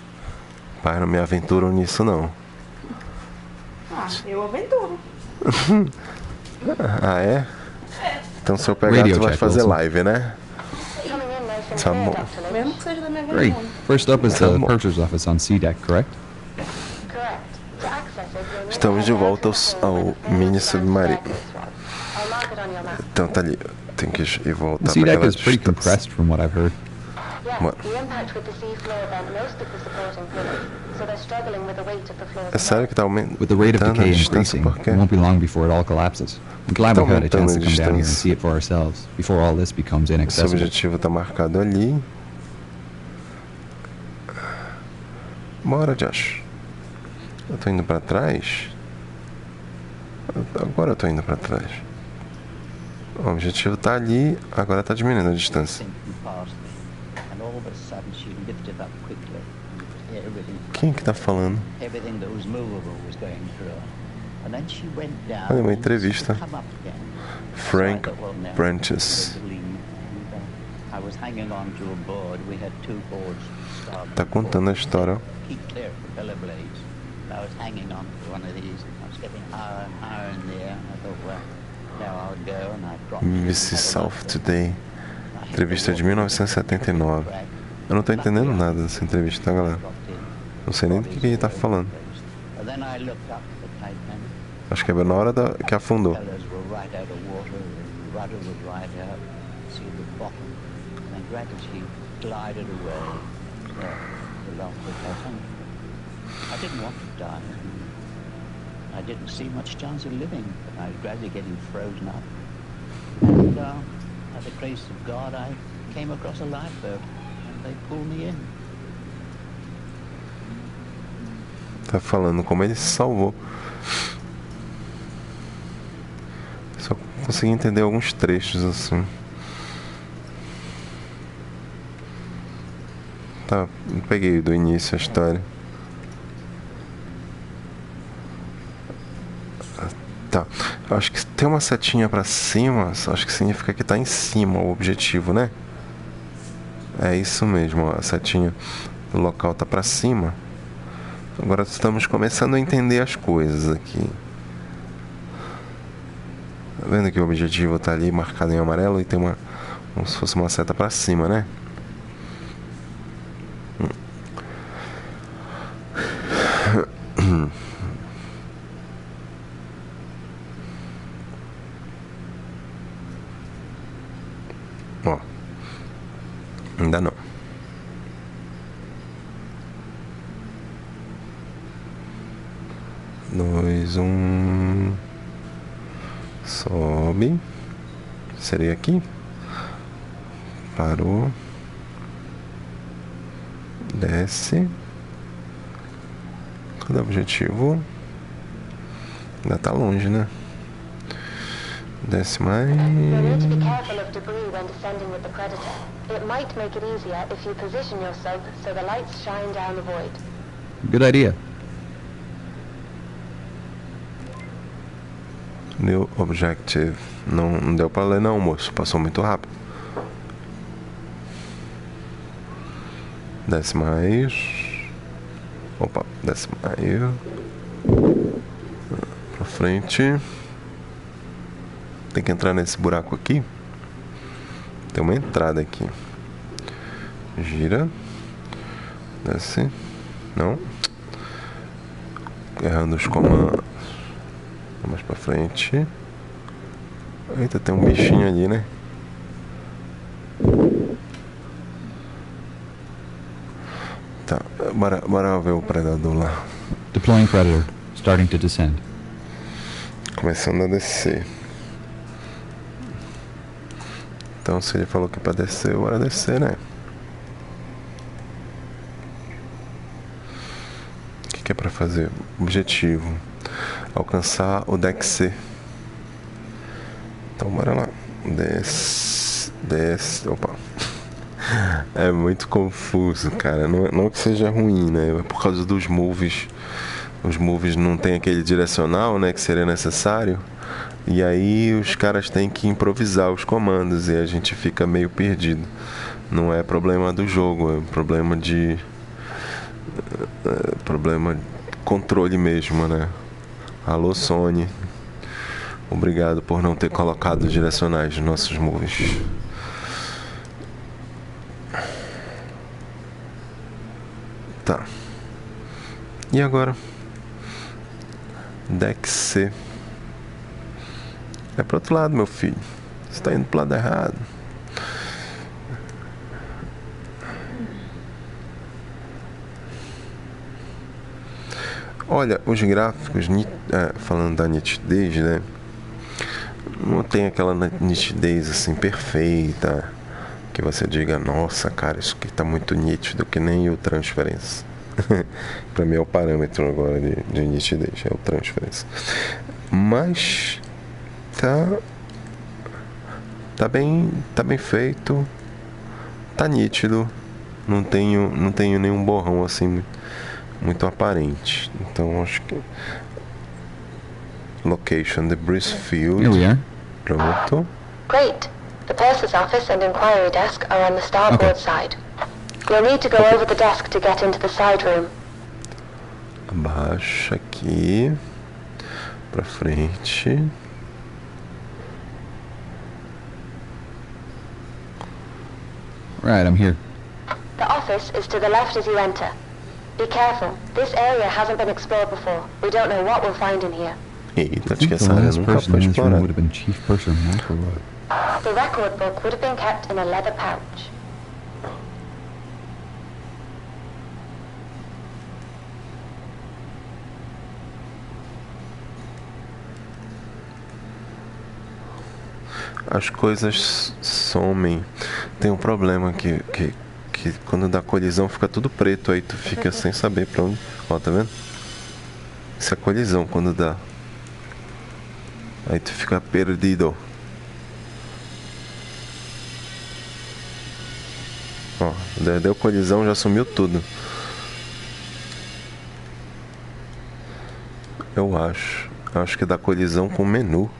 Pai, não me aventuro nisso não. Eu aventuro. Ah, é? Então se eu pegar, tu vai fazer live, né? Tá bom. Mesmo que seja da minha Great. vergonha. First up is the purser's office on C deck, correct? Estamos de volta ao mini submarino. Então tá ali. Tem que ir voltar The C pra deck aquela is pretty distância. compressed from what I've heard. É sério que tá aumentando With the rate of a decay distância? increasing, Por it quê? won't be long before it all collapses. I'm glad we had a chance to come down here and distância. see it for ourselves before all this becomes Esse inaccessible. objetivo tá marcado ali. Bora, Josh. Eu tô indo pra trás. Agora eu tô indo pra trás. O objetivo tá ali, agora tá diminuindo a distância. Quem que tá falando? Olha, uma entrevista. Frank Prentice. Tá contando a história. BBC South Today. Entrevista de 1979. Eu não tô entendendo nada dessa entrevista, tá, galera? Não sei nem do que ele tá falando. Acho que é na hora que afundou. I didn't want to die. I didn't see much chance of living, but I was gradually getting frozen up. And by the grace of God, I came across a lifeboat, and they pulled me in. Tá falando como ele se salvou. Só consegui entender alguns trechos assim. Tá, peguei do início a história. Tá, acho que tem uma setinha pra cima, acho que significa que tá em cima o objetivo, né? É isso mesmo, ó, a setinha do local tá pra cima. Agora estamos começando a entender as coisas aqui. Tá vendo que o objetivo tá ali marcado em amarelo e tem uma, como se fosse uma seta pra cima, né? Ó, ainda não. Dois, sobe. Seria aqui. Parou. Desce. Cadê o objetivo? Ainda tá longe, né? Desce mais. You'll need to be careful of debris when descending with the Predator. It might make it easier if you position yourself so the lights shine down the void. Good idea. New objective. Não deu pra ler não, moço. Passou muito rápido. Desce mais. Opa, desce mais. Pra frente. Tem que entrar nesse buraco aqui. Tem uma entrada aqui. Gira. Desce. Não. Errando os comandos. Mais pra frente. Eita, tem um bichinho ali, né? Tá, bora ver o predador lá. Deploying predator. Starting to descend. Começando a descer. Então, se ele falou que é pra descer, bora descer, né? O que é pra fazer? Objetivo: alcançar o deck C. Então, bora lá. Desce. Opa. É muito confuso, cara. Não que seja ruim, né? É por causa dos moves. Os moves não tem aquele direcional, né? Que seria necessário. E aí os caras têm que improvisar os comandos e a gente fica meio perdido. Não é problema do jogo, é problema de controle mesmo, né? Alô, Sony. Obrigado por não ter colocado os direcionais nos nossos moves. Tá. E agora? Deck C. É pro outro lado, meu filho. Você tá indo pro lado errado. Olha, os gráficos, falando da nitidez, né? Não tem aquela nitidez assim perfeita que você diga, nossa, cara, isso aqui tá muito nítido, que nem o transferência. Pra mim é o parâmetro agora de nitidez, é o transferência. Mas tá bem feito, tá nítido, não tenho nenhum borrão assim muito aparente. Então acho que location, the Brisfield. Here we are. Pronto. Great. The purser's office and inquiry desk are on the starboard side. You'll need to go over the desk to get into the side room. Abaixa aqui pra frente. Right, I'm here. The office is to the left as you enter. Be careful. This area hasn't been explored before. We don't know what we'll find in here. Eita, I think the last person in this room would have been Chief Purser McElroy. The record book would have been kept in a leather pouch. As coisas somem. Tem um problema que quando dá colisão fica tudo preto, aí tu fica sem saber pra onde. Ó, tá vendo? Isso é colisão quando dá. Aí tu fica perdido. Ó, deu colisão, já sumiu tudo. Eu acho que dá colisão com o menu.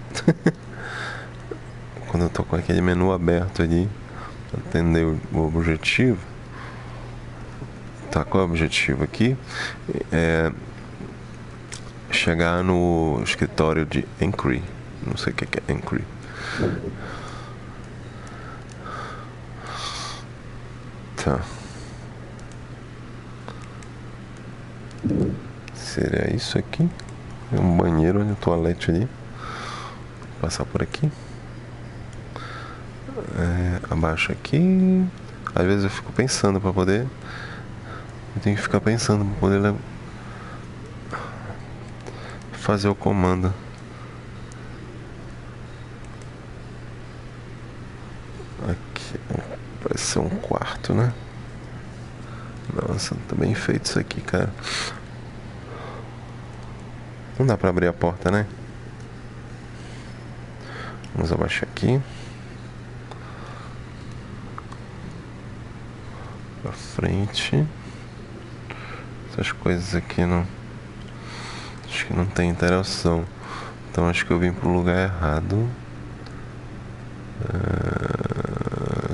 Quando eu tô com aquele menu aberto ali, atender o objetivo. Tá, qual é o objetivo aqui? É chegar no escritório de Encry. Não sei o que é Encry. Tá. Seria isso aqui? É um banheiro, olha o toalete ali. Vou passar por aqui. Abaixo aqui. Às vezes eu fico pensando pra poder. Eu tenho que ficar pensando pra poder fazer o comando. Aqui parece ser um quarto, né? Nossa, tá bem feito isso aqui, cara. Não dá pra abrir a porta, né? Vamos abaixar aqui. Pra frente. Essas coisas aqui não... Acho que não tem interação. Então acho que eu vim pro lugar errado.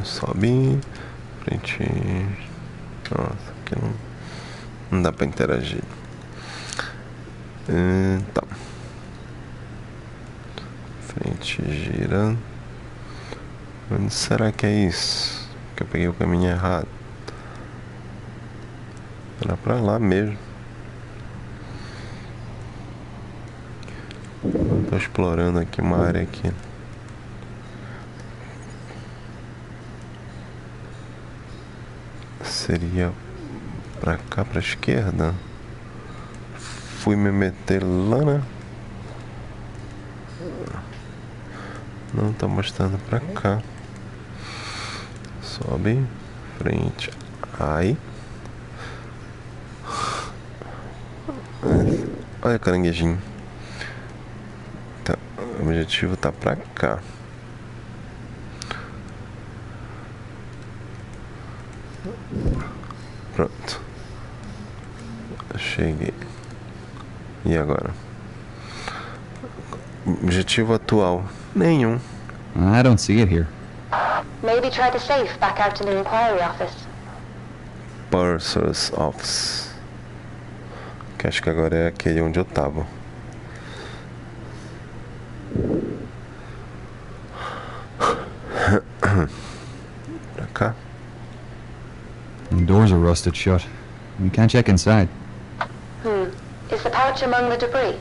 Sobe. Frente. Nossa, aqui não dá pra interagir. Tá. Frente gira. Onde será que é isso? Que eu peguei o caminho errado. Era pra lá mesmo. Tô explorando aqui uma área aqui. Seria pra cá, pra esquerda. Fui me meter lá, né? Não tá mostrando pra cá. Sobe. Frente. Ai. Olha o caranguejinho. Tá, o objetivo tá pra cá. Pronto. Cheguei. E agora? Objetivo atual. Nenhum. I don't see it here. Maybe try the safe back out in the inquiry office. Purser's Office. Que acho que agora é aquele onde eu tava. Pra cá. The doors are rusted shut. We can't check inside. Is the pouch among the debris?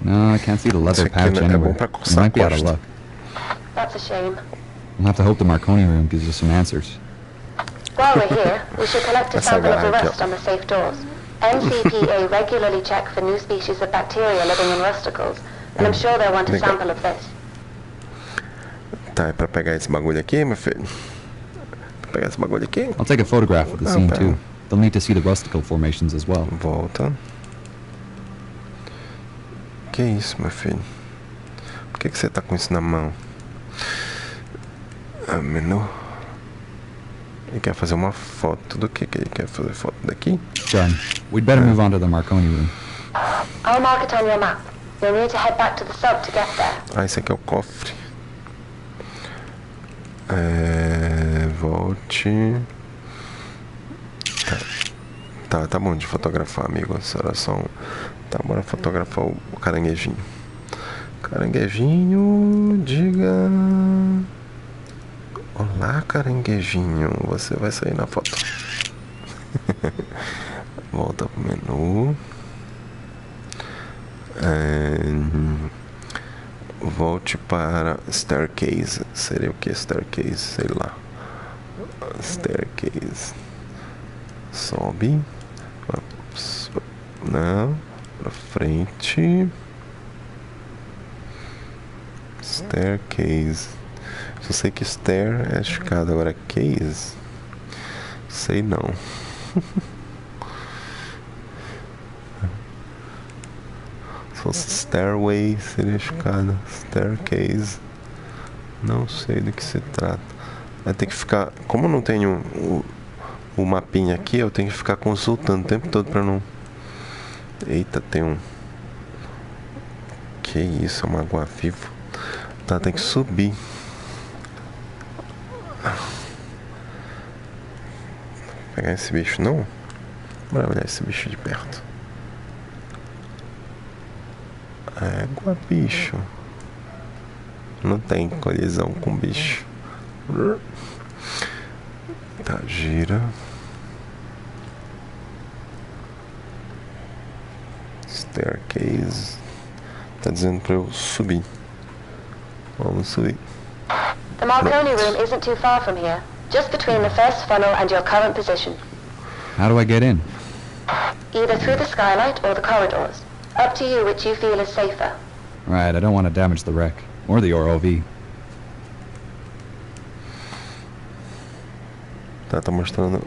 No, I can't see the leather Isso aqui pouch é anywhere. bom pra We coçar might be a out of costa. luck. That's a shame. We'll have to hope the Marconi room gives us some answers. While we're here, we should collect a Essa sample of the garra aqui, rust ó. on the safe doors. NCPA regularly check for new species of bacteria living in rusticles, and I'm sure they'll want a Legal. sample of this. Tá, é pra pegar esse bagulho aqui, meu filho? Pra pegar esse bagulho aqui? I'll take a photograph of the scene tá. too. They'll need to see the rustical formations as well. Volta. Que isso, meu filho? Por que você tá com isso na mão? Menu. Ele quer fazer uma foto do que ele quer fazer? Foto daqui? Done. We'd better move on to the Marconi room. I'll mark it on your map. You'll need to head back to the sub to get there. Ah, esse aqui é o cofre. Volte. Tá bom de fotografar, amigo. Era só um... Tá, bora fotografar o caranguejinho. Caranguejinho, diga... lá, caranguejinho. Você vai sair na foto. Volta pro menu. Volte para staircase. Seria o que staircase? Sei lá. Staircase. Sobe. Não. Pra frente. Staircase. Só sei que stair é escada. Agora case. Sei não. Se fosse stairway, seria escada. Staircase. Não sei do que se trata. Vai ter que ficar. Como eu não tenho o mapinha aqui, eu tenho que ficar consultando o tempo todo pra não. Eita, tem um. Que isso, é uma água-viva. Tá, tem que subir. Pegar esse bicho não? Bora olhar esse bicho de perto. Égua, bicho. Não tem colisão com bicho. Tá, gira. Staircase. Tá dizendo pra eu subir. Vamos subir. The Marconi room isn't too far from here. Just between the first funnel and your current position. How do I get in? Either through the skylight or the corridors. Up to you which you feel is safer. Right, I don't want to damage the wreck. Or the ROV. Tá mostrando.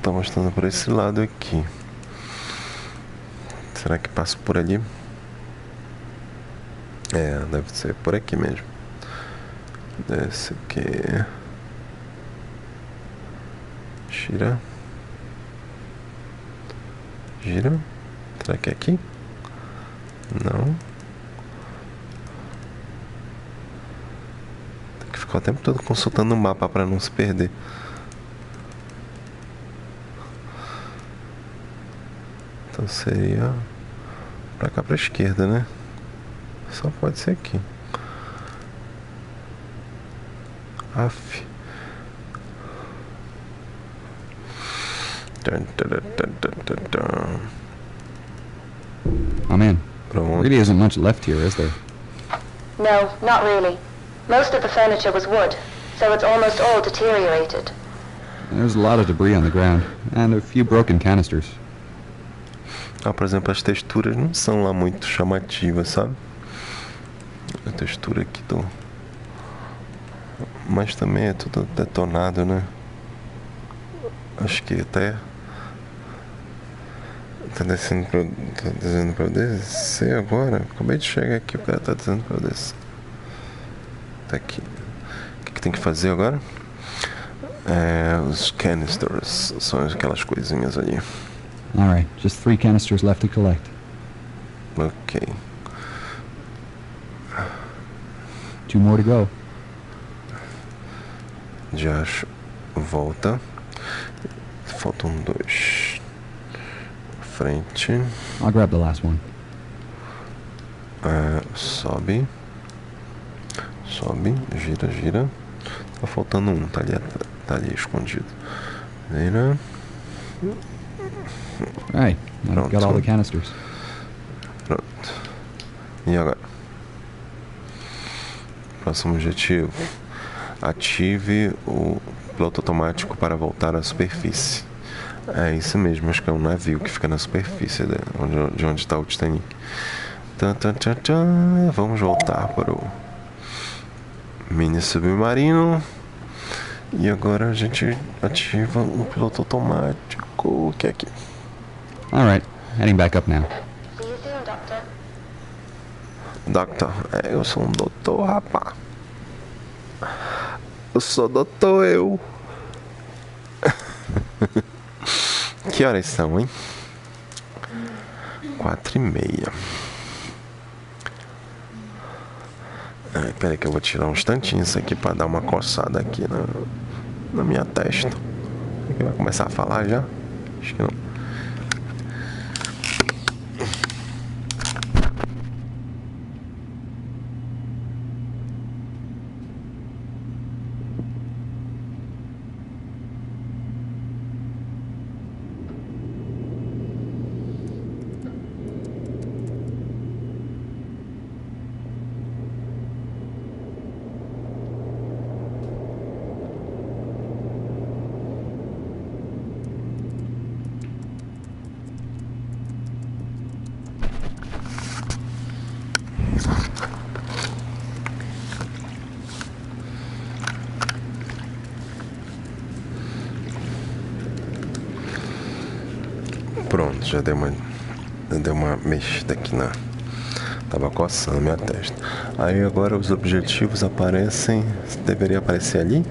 Tá mostrando por esse lado aqui. Será que passo por ali? É, deve ser por aqui mesmo. Desce aqui. Gira. Gira. Será que é aqui? Não. Tem que ficar o tempo todo consultando o mapa para não se perder. Então seria pra cá, pra esquerda, né? Só pode ser aqui. Aff. I'm in. Pronto. Really isn't much left here, is there? No, not really. Most of the furniture was wood, so it's almost all deteriorated. There's a lot of debris on the ground, and a few broken canisters. Ah, por exemplo, as texturas não são lá muito chamativas, sabe? A textura aqui do... Mas também é tudo detonado, né? Acho que até... Tá dizendo pra eu descer agora? Acabei de chegar aqui, o cara tá dizendo pra eu descer. Tá aqui. O que tem que fazer agora? Os canisters. São aquelas coisinhas ali. Alright, just 3 canisters left to collect. Ok. 2 more to go. Já acho. Volta. Faltam 2. Frente. I'll grab the last one. Sobe. Sobe. Gira, gira. Tá faltando um. Tá ali escondido. Vira. Right, I've got all the canisters. Pronto. E agora? Próximo objetivo. Ative o piloto automático para voltar à superfície. É isso mesmo, acho que é um navio que fica na superfície de onde está o Titanic. Vamos voltar para o mini submarino. E agora a gente ativa o piloto automático, que é aqui. Alright, heading back up now. See you soon, Doctor. Doctor, eu sou um doutor, rapá. Eu sou doutor, eu. Que horas são, hein? 4:30. Peraí que eu vou tirar um instantinho isso aqui pra dar uma coçada aqui na minha testa. Será que vai começar a falar já? Acho que não. Pronto, já deu uma mexida aqui na... Tava coçando minha testa. Aí agora os objetivos aparecem... Deveria aparecer ali?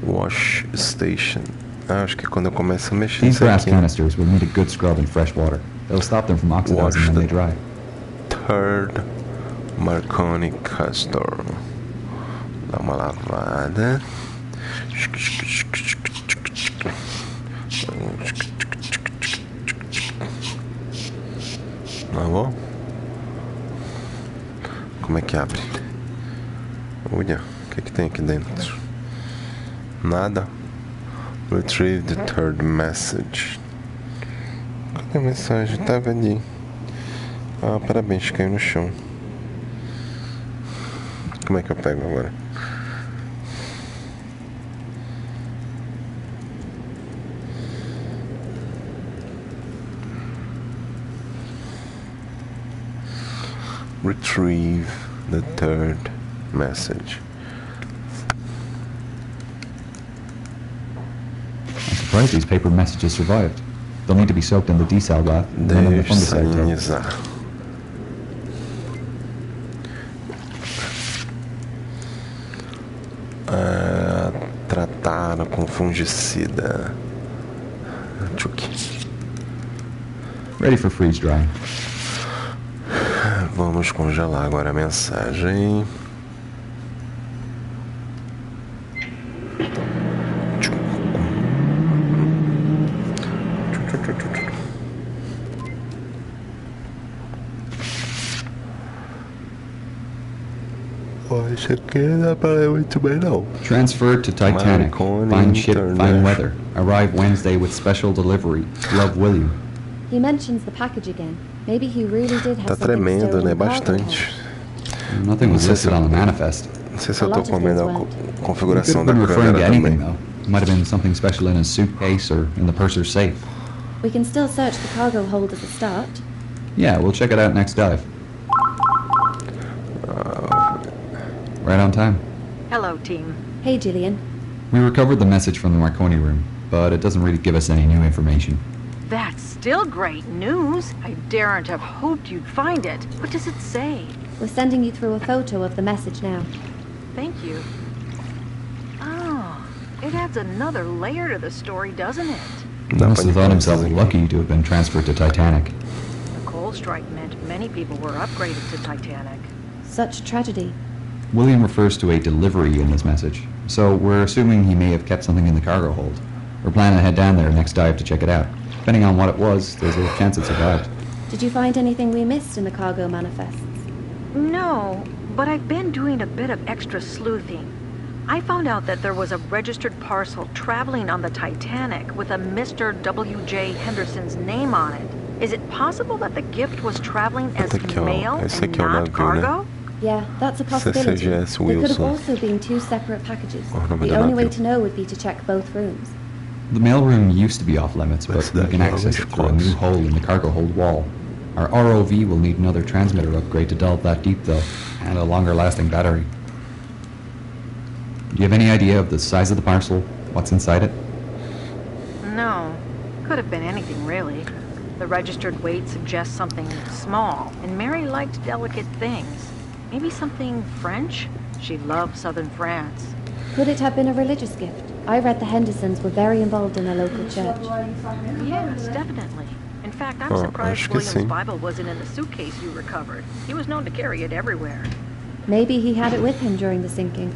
Wash Station. Acho que quando eu começo a mexer These nisso brass aqui... canisters will need a good scrub in fresh water. It'll stop them from oxidizing when they dry. Third Marconi Castor. Dá uma lavada. Tá bom? Como é que abre? Olha, o que tem aqui dentro? Nada. Retrieve the third message. Cadê a mensagem? Tava ali. Ah, parabéns, caiu no chão. Como é que eu pego agora? Retrieve the third message. I'm surprised these paper messages survived. They'll need to be soaked in the desal bath and then in the fungicide tank. Desalinizar. Tratar com fungicida. Tchuki. Ready for freeze drying. Vamos congelar agora a mensagem. Isso aqui não dá pra ler muito bem não. Transfer to Titanic. Fine ship, fine weather. Arrive Wednesday with special delivery. Love, William. He mentions the package again. Maybe he really did have Tá something tremendo, stolen né? in cargo Bastante. hold. Nothing was listed on the manifest. Não sei se eu tô comendo a Could configuração have da been referring câmera to anything, também. though. Might have been something special in his suitcase or in the purser's safe. We can still search the cargo hold at the start. Yeah, we'll check it out next dive. Right on time. Hello, team. Hey, Gillian. We recovered the message from the Marconi room, but it doesn't really give us any new information. That's still great news. I daren't have hoped you'd find it. What does it say? We're sending you through a photo of the message now. Thank you. Oh, it adds another layer to the story, doesn't it? He must have thought himself lucky to have been transferred to Titanic. The coal strike meant many people were upgraded to Titanic. Such tragedy. William refers to a delivery in this message, so we're assuming he may have kept something in the cargo hold. We're planning to head down there next dive to check it out. Depending on what it was, there's a chance it survived. Did you find anything we missed in the cargo manifests? No, but I've been doing a bit of extra sleuthing. I found out that there was a registered parcel traveling on the Titanic with a Mr. W.J. Henderson's name on it. Is it possible that the gift was traveling as mail and not cargo? Yeah, that's a possibility. There could have also been two separate packages. The only way to know would be to check both rooms. The mailroom used to be off limits, but we can access it through a new hole in the cargo hold wall. Our ROV will need another transmitter upgrade to delve that deep, though, and a longer lasting battery. Do you have any idea of the size of the parcel? What's inside it? No. Could have been anything, really. The registered weight suggests something small, and Mary liked delicate things. Maybe something French? She loved southern France. Could it have been a religious gift? I read the Hendersons were very involved in their local church. Yes, definitely. In fact, I'm surprised William's Bible wasn't in the suitcase you recovered. He was known to carry it everywhere. Maybe he had it with him during the sinking.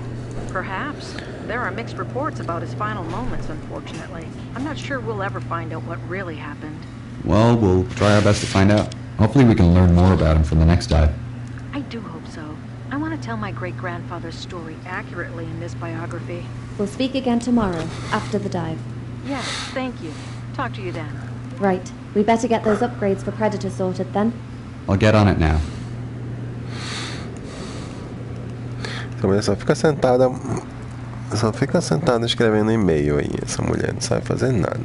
Perhaps. There are mixed reports about his final moments, unfortunately. I'm not sure we'll ever find out what really happened. Well, we'll try our best to find out. Hopefully we can learn more about him from the next dive. I do hope so. I want to tell my great-grandfather's story accurately in this biography. We'll speak again tomorrow, after the dive. Yes, thank you. Talk to you then. Right. We better get those upgrades for Predator sorted then. I'll get on it now. Essa mulher só fica sentada escrevendo e-mail aí. Essa mulher não sabe fazer nada.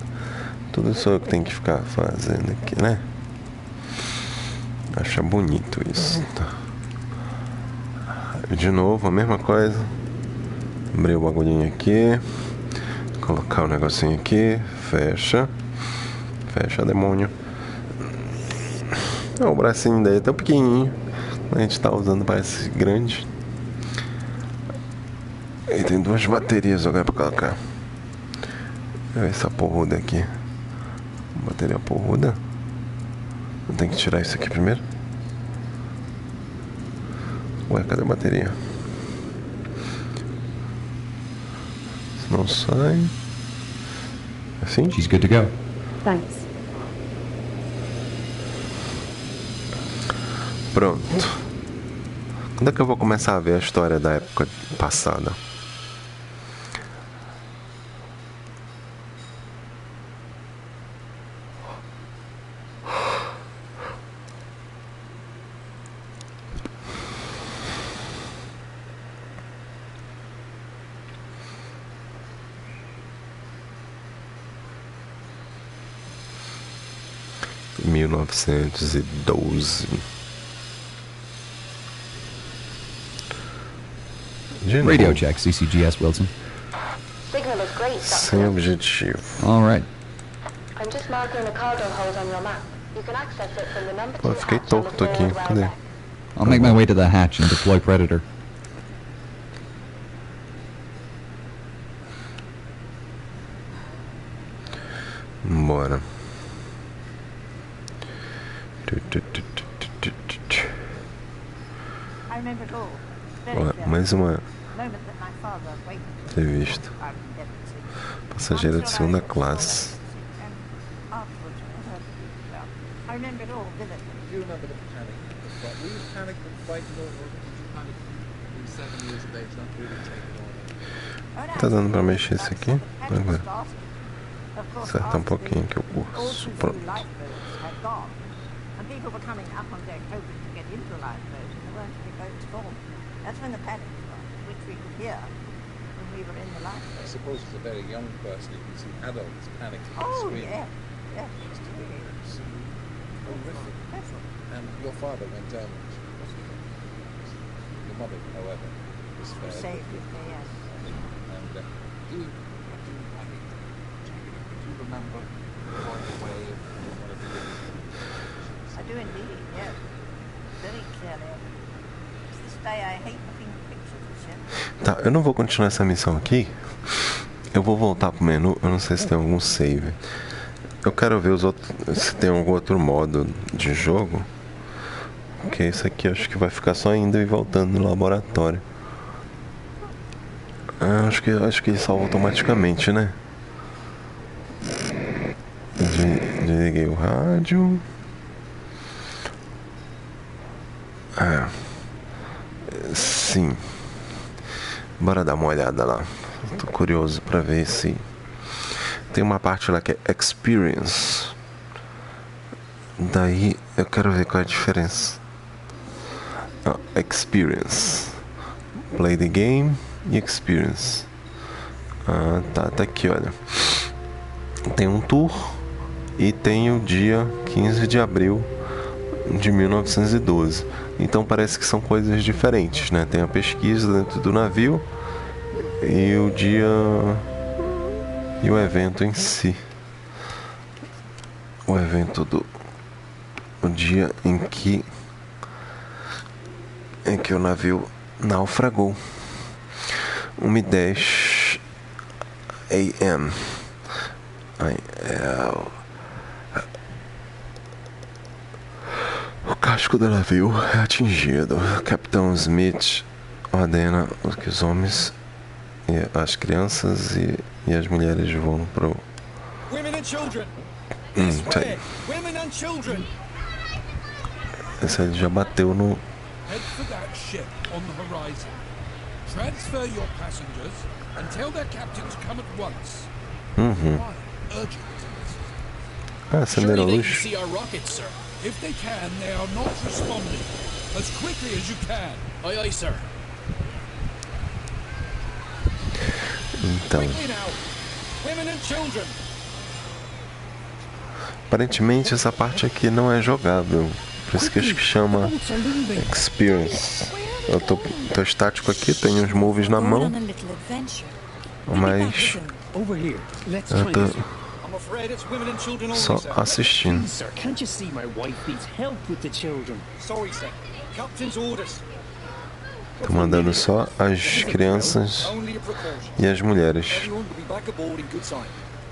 Tudo só que tem que ficar fazendo aqui, né? Acha bonito isso. De novo, a mesma coisa. Abrir o bagulhinho aqui. Colocar o negocinho aqui. Fecha. Fecha, demônio. O bracinho daí é tão pequenininho. A gente tá usando, parece grande. E tem duas baterias agora pra colocar. Olha essa porruda aqui. Bateria porruda. Eu tenho que tirar isso aqui primeiro. Ué, cadê a bateria? Se não sai. Assim? She's good to go. Thanks. Pronto. Quando é que eu vou começar a ver a história da época passada? Em 1912. Radio check, CCGS Wilson. Signal is great, Sem Doctor. objetivo. All right. I'm just marking the cargo hold on your map. You can access it from the number 2 Pô, fiquei hatch on the torto aqui. third rail Cadê? deck. I'll make my way to the hatch and deploy Predator. Bora. I remember it all. Ué, mais uma entrevista. Passageira de segunda classe. I remember it all vividly. Do you remember the panic? Were you panicked and frightened, or did you panic in 7 years of age, not really taking order? Tá dando pra mexer isso aqui? Agora. Acertar um pouquinho que eu curso. Pronto. And people were coming up on deck hoping to get into the lifeboat, and there weren't any boats for them. That's when the panic started, which we could hear when we were in the I lifeboat. suppose as a very young person, you can see adults panicking and Oh, screaming. yeah. Yeah, it's really Horrific. dreadful. And your father went down. Your mother, however, was She fair. saved it, yes. And do you remember going away from one of the I do indeed, yes. Very clearly. To this day I hate looking at pictures of ships. Tá, eu não vou continuar essa missão aqui. Eu vou voltar pro menu. Eu não sei se tem algum save. Eu quero ver os outros, se tem algum outro modo de jogo. Porque esse aqui eu acho que vai ficar só indo e voltando no laboratório. Acho que ele salva automaticamente, né? Desliguei o rádio. Sim. Bora dar uma olhada lá. Tô curioso pra ver se tem uma parte lá que é Experience. Daí eu quero ver qual é a diferença. Experience. Play the game e Experience. Tá aqui, olha. Tem um tour e tem o dia 15 de abril de 1912. Então parece que são coisas diferentes, né? Tem a pesquisa dentro do navio e o dia e o evento em si. O evento o dia em que o navio naufragou. 1h10 AM. O casco do navio é atingido. Capitão Smith ordena que os homens, as crianças e as mulheres vão pro... Esse ele já bateu no... Transfer your passengers and tell their captain to come at once. Acenderam a luz. See our rockets, sir. If they can, they are not responding. As quickly as you can. Aye, aye, sir. Então, Quickly now. Women and children. aparentemente essa parte aqui não é jogável. Por isso que acho que chama Experience. Eu tô estático aqui, tenho os moves na mão. Mas I'm afraid it's women and children only, Só sir. assistindo. Please, sir, can't you see my wife needs help with the children? Sorry, sir. Captain's orders. Tô mandando só as crianças Only a precaution. e as mulheres. Everyone will be back aboard in good time.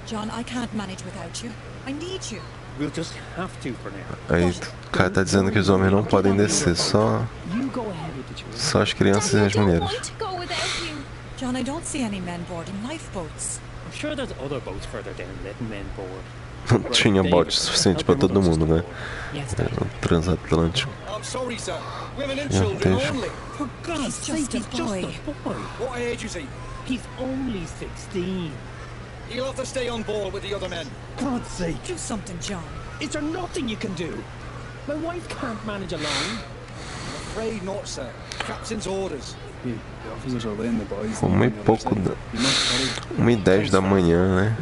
John, I can't manage without you. I need you. We'll just have to for now. Aí o cara tá dizendo que os homens não podem descer, só You go ahead with the children. só as crianças e as mulheres. John, I don't see any men boarding lifeboats. I'm sure there's other boats further down letting men board. Não tinha bote suficiente pra todo mundo, né? Yes, Era um transatlântico. I'm sorry, sir. Women and children Gigantesco. only. For God's sake, he's just a boy. What age is he? He's only 16. He'll have to stay on board with the other men. God's sake. Do something, John. Is there nothing you can do? My wife can't manage alone. I'm afraid not, sir. Captain's orders. Uma e pouco, 1h10 da manhã, né?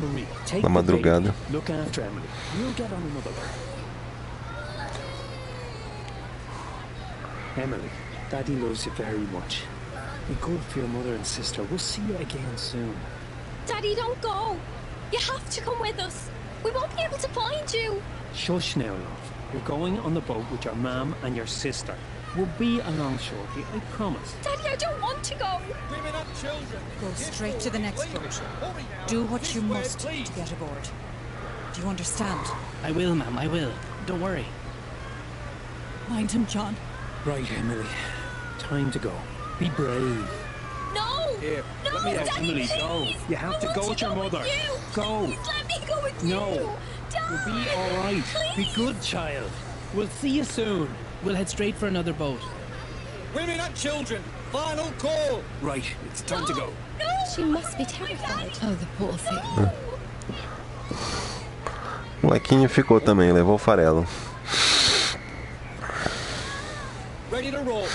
Take Na the madrugada. baby. Look after Emily. We'll get on another boat. Emily, Daddy loves you very much. Be good for your mother and sister. We'll see you again soon. Daddy, don't go. You have to come with us. We won't be able to find you. Shush now, love. You're going on the boat with your mom and your sister. We'll be along shortly, I promise. Daddy, I don't want to go. Women and children. Go straight to the next boat. Do what you must to get aboard. Do you understand? I will, ma'am, I will. Don't worry. Mind him, John. Right, Emily. Time to go. Be brave. No. Here, No, let me help. Daddy, Emily, please. go. You have I to want go with your mother. you. Go. Please let me go with No. you. Dad. You'll be all right. Be good, child. We'll see you soon. We'll head straight for another boat. Women and children. Final call. Right, it's time to go. No. She must be terrified. Oh, the poor thing. O molequinho ficou também, levou o farelo. Ready to roll.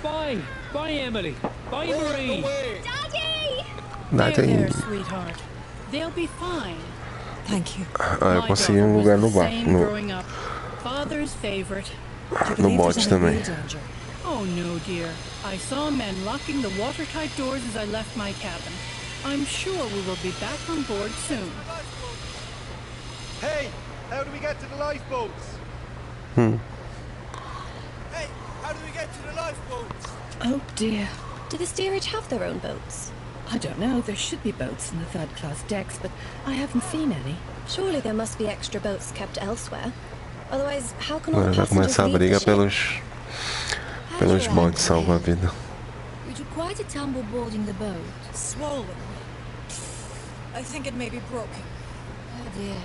Bye. Bye, Emily. Bye, Marie. Daddy. Dá-te aí. Sweetheart. They'll be fine. Thank you. Ah, eu consegui um lugar no bar, Growing up, father's favorite. no bote também. Oh no, dear. I saw men locking the watertight doors as I left my cabin. I'm sure we will be back on board soon. Hey, how do we get to the lifeboats? Hmm. Hey, how do we get to the lifeboats? Oh dear. Do the steerage have their own boats? I don't know. There should be boats in the third-class decks, but I haven't seen any. Surely there must be extra boats kept elsewhere. Otherwise, how can all Agora the vai passengers começar a leave the briga ship? pelos botes salva-vida. We took quite a tumble boarding the boat. Swollen. I think it may be broken. Oh dear.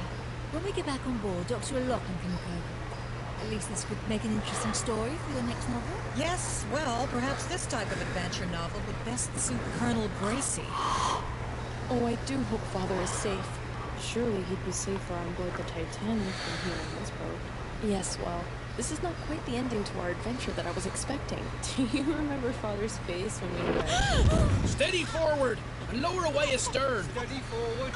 When we get back on board, Dr. Loughlin can look over. At least this could make an interesting story for your next novel. Yes, well, perhaps this type of adventure novel would best suit Colonel Gracie. Oh, I do hope Father is safe. Surely he'd be safer on board the Titanic than here in this boat. Yes, well, this is not quite the ending to our adventure that I was expecting. Do you remember Father's face when we read? Steady forward and lower away astern. Steady forward.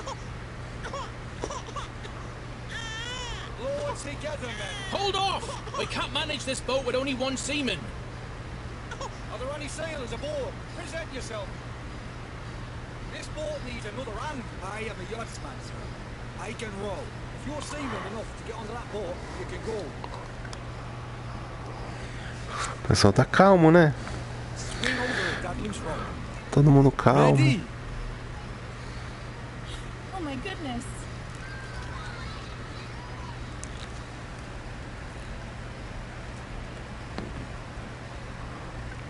Lower together, men. Hold off! I can't manage this boat with only one seaman. Are there any sailors aboard? Present yourself. This boat needs another hand. I am a yachtsman, sir. I can row. If you're seaman enough to get onto that boat, you can go. O pessoal tá calmo, né? Swing over if that looks wrong. Todo mundo calmo. Ready? Oh my goodness.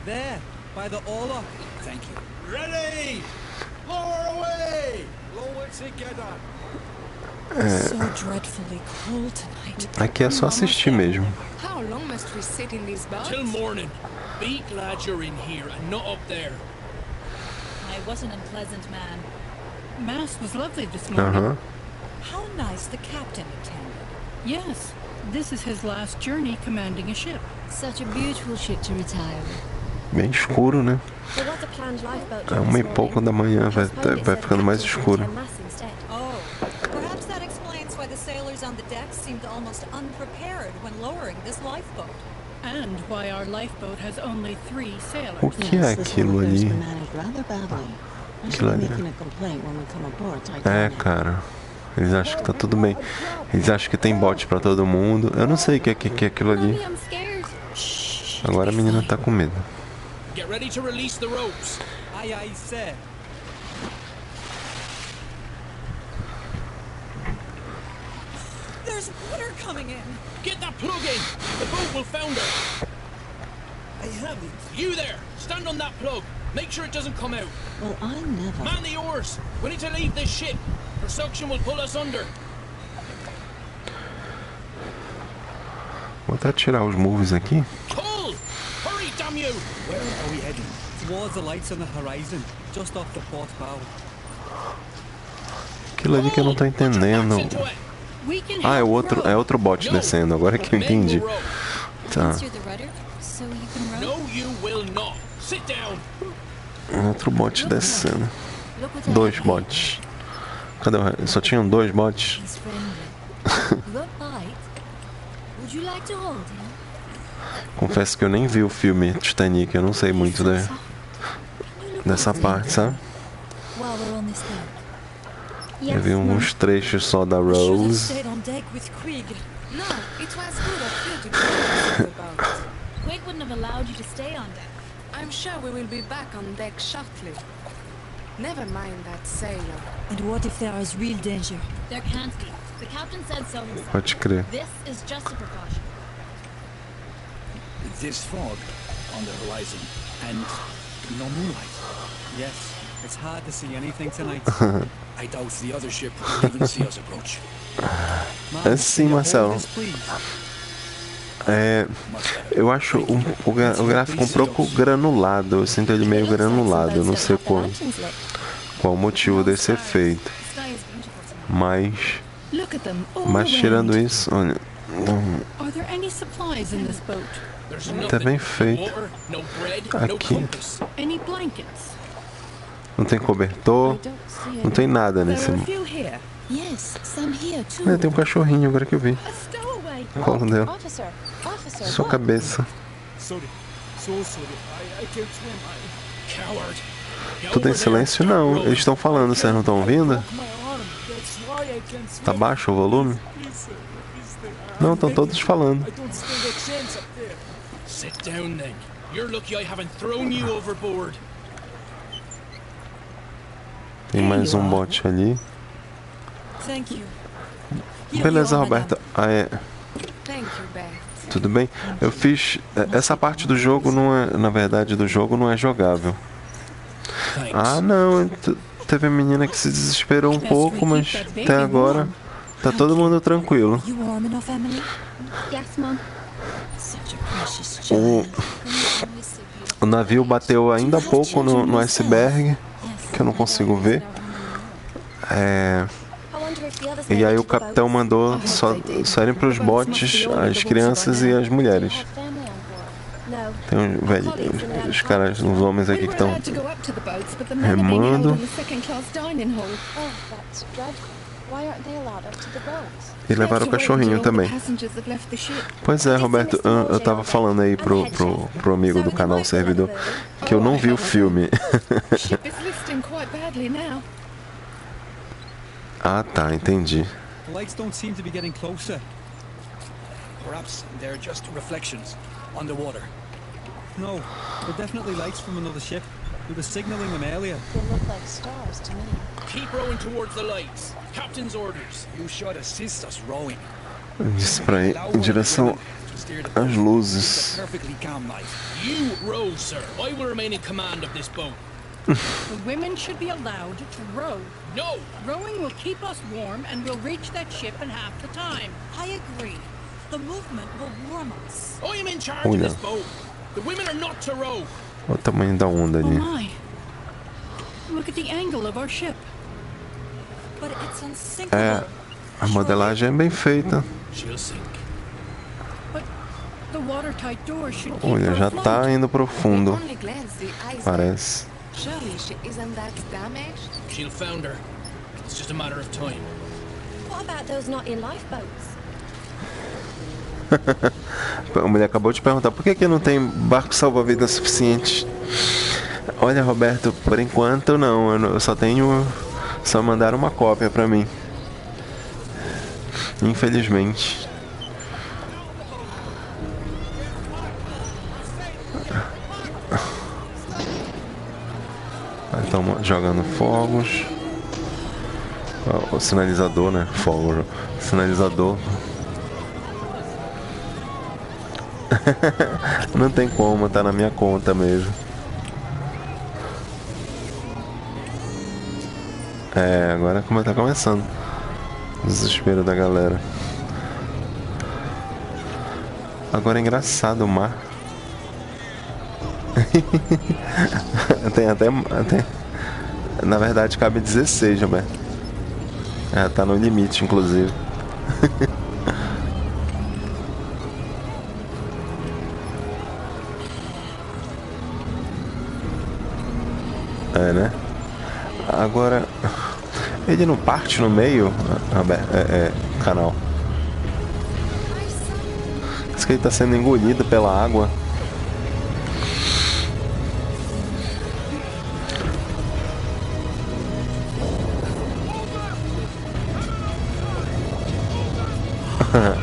There, by the oar. Thank you. Ready! Lower away! Lower together. So dreadfully cold tonight. Aqui é só assistir mesmo. How long must we sit in these boats? Till morning. Be glad you're in here and not up there. I was an unpleasant man. Mass was lovely this morning. How nice the captain attended. Yes, this is his last journey commanding a ship. Such a beautiful ship to retire with. Bem escuro, né? There was a planned lifeboat É job 1h pouco da manhã, vai ficando mais escuro. Oh, perhaps that explains why the sailors on the decks seemed almost unprepared when lowering this lifeboat. And why our lifeboat has only 3 sailors. O que é aquilo ali? Rather badly. I Aquilo should be ali. making a complaint when we come aboard É, Titanic. cara. Eles acham que tá tudo bem. Eles acham que tem bot pra todo mundo. Eu não sei o que é aquilo ali. Agora a menina tá com medo. Get ready to release the ropes. Aye, aye, sir. There's water coming in. Get that plug in. The boat will founder. I have it. You there. Stand on that plug. Make sure it doesn't come out. Well, I never. Man the oars. We need to leave this ship. Her suction will pull us under. Vou até tirar os moves aqui. Pull! Hurry, damn you! Where are we heading? Towards the lights on the horizon, just off the port bow. Aquilo ali que eu não tô entendendo. Ah, é outro bot descendo, agora que eu entendi. Tá. Outro bot descendo. Dois bots. Cadê o resto? Só tinham dois bots. Confesso que eu nem vi o filme Titanic, eu não sei muito dessa parte, sabe? Eu vi uns trechos só da Rose. No, it was good of you to go to the boat. Quig wouldn't have allowed you to stay on deck. I'm sure we will be back on deck shortly. Never mind that sailor. And what if there is real danger? There can't be. The captain said so himself. Pode crer. This is just a precaution. This fog on the horizon and no moonlight. Yes, it's hard to see anything tonight. I doubt the other ship will even see us approach. É sim, Marcelo. Eu acho o gráfico um pouco granulado. Eu sinto ele meio granulado. Eu não sei qual o motivo desse efeito. Mas tirando isso, olha, tá bem feito. Aqui não tem cobertor, não tem nada nesse. Tem um cachorrinho agora que eu vi. Qual dela? Sua cabeça. Tudo em silêncio? Não. Eles estão falando, vocês não estão ouvindo? Tá baixo o volume? Não, estão todos falando. Tem mais um bot ali. Beleza, Roberto. Tudo bem? Eu fiz... Essa parte do jogo não é... Na verdade, do jogo não é jogável. Ah, não. Teve a menina que se desesperou um pouco, mas até agora tá todo mundo tranquilo. O navio bateu ainda há pouco no iceberg, que eu não consigo ver. E aí o capitão mandou só irem para os botes as crianças e as mulheres. Tem os caras, os homens aqui que estão remando. E levaram o cachorrinho também. Pois é, Roberto, eu tava falando aí pro amigo do canal servidor que eu não vi o filme. Ah, tá, entendi. The lights don't seem to be getting closer. Perhaps they're just reflections underwater. No, they're definitely lights from another ship. We were signaling them earlier. They look like stars to me. Keep rowing towards the lights. Captain's orders. You should assist us rowing. Eu disse pra ir em direção às luzes. Perfectly calm night. You row, sir. I will remain in command of this boat. The women should be allowed to row. No! Rowing will keep us warm and we'll reach that ship in half the time. I agree. The movement will warm us. I am in charge of this boat. The women are not to row. Olha o tamanho da onda Oh ali. my. Look at the angle of our ship. But it's unsinkable. A modelagem é bem feita. She'll sink. But the watertight doors should keep Olha, her já afloat. tá indo pro fundo. Only glance the iceberg. Parece. Surely she isn't that damaged? She'll founder. It's just a matter of time. What about those not in lifeboats? A mulher acabou de perguntar por que não tem barco salva-vidas suficiente. Olha, Roberto, por enquanto não. Eu só tenho. Só mandaram uma cópia pra mim. Infelizmente. Estamos jogando fogos. O sinalizador, né? Fogo. Sinalizador. Não tem como, tá na minha conta mesmo. É, agora como tá começando. O desespero da galera. Agora é engraçado o mar. tem até. Na verdade cabe 16, Roberto. É, tá no limite, inclusive. É, né? Agora, ele não parte no meio, Canal. Diz que ele tá sendo engolido pela água.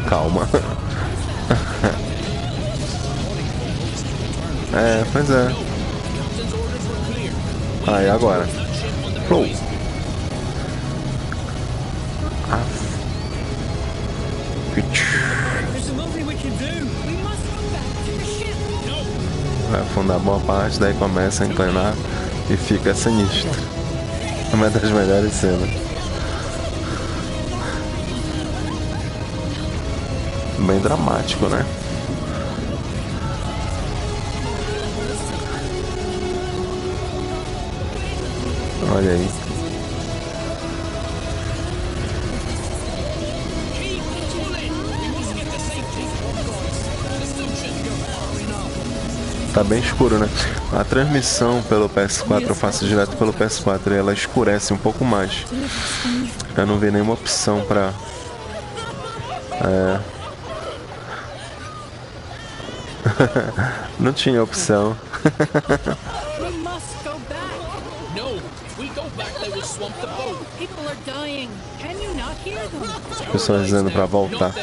Calma. É, pois é. Aí, agora. Flow. Vai afundar boa parte, daí começa a inclinar e fica sinistro. É uma das melhores cenas. Bem dramático, né? Olha aí. Tá bem escuro, né? A transmissão pelo PS4 eu faço direto pelo PS4 e ela escurece um pouco mais. Eu não vi nenhuma opção pra... Não tinha opção. As pessoas dizendo pra voltar.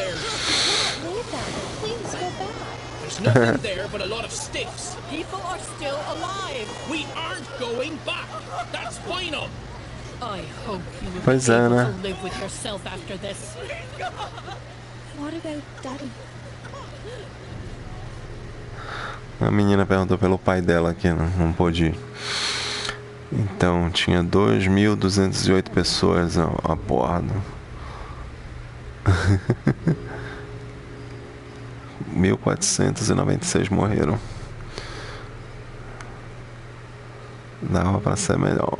Pois é, né? A menina perguntou pelo pai dela que não pôde ir. Então, tinha 2.208 pessoas a bordo. 1.496 morreram. Dava pra ser melhor.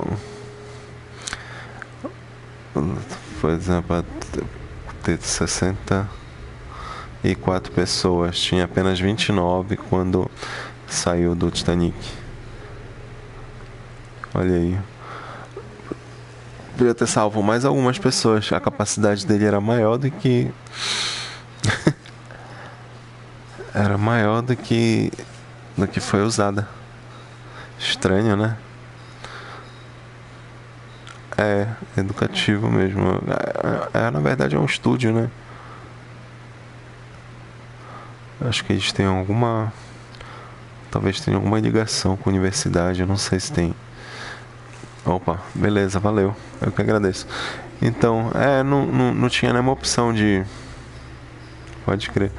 Por exemplo, ter 64 pessoas. Tinha apenas 29 quando saiu do Titanic. Olha aí. Podia ter salvo mais algumas pessoas. A capacidade dele era maior do que... era maior do que foi usada. Estranho, né? É, educativo mesmo. Na verdade é um estúdio, né? Acho que eles têm alguma... Talvez tenha alguma ligação com a universidade. Eu não sei se tem. Opa, beleza, valeu. Eu que agradeço. Então, não tinha nenhuma opção de... Pode crer.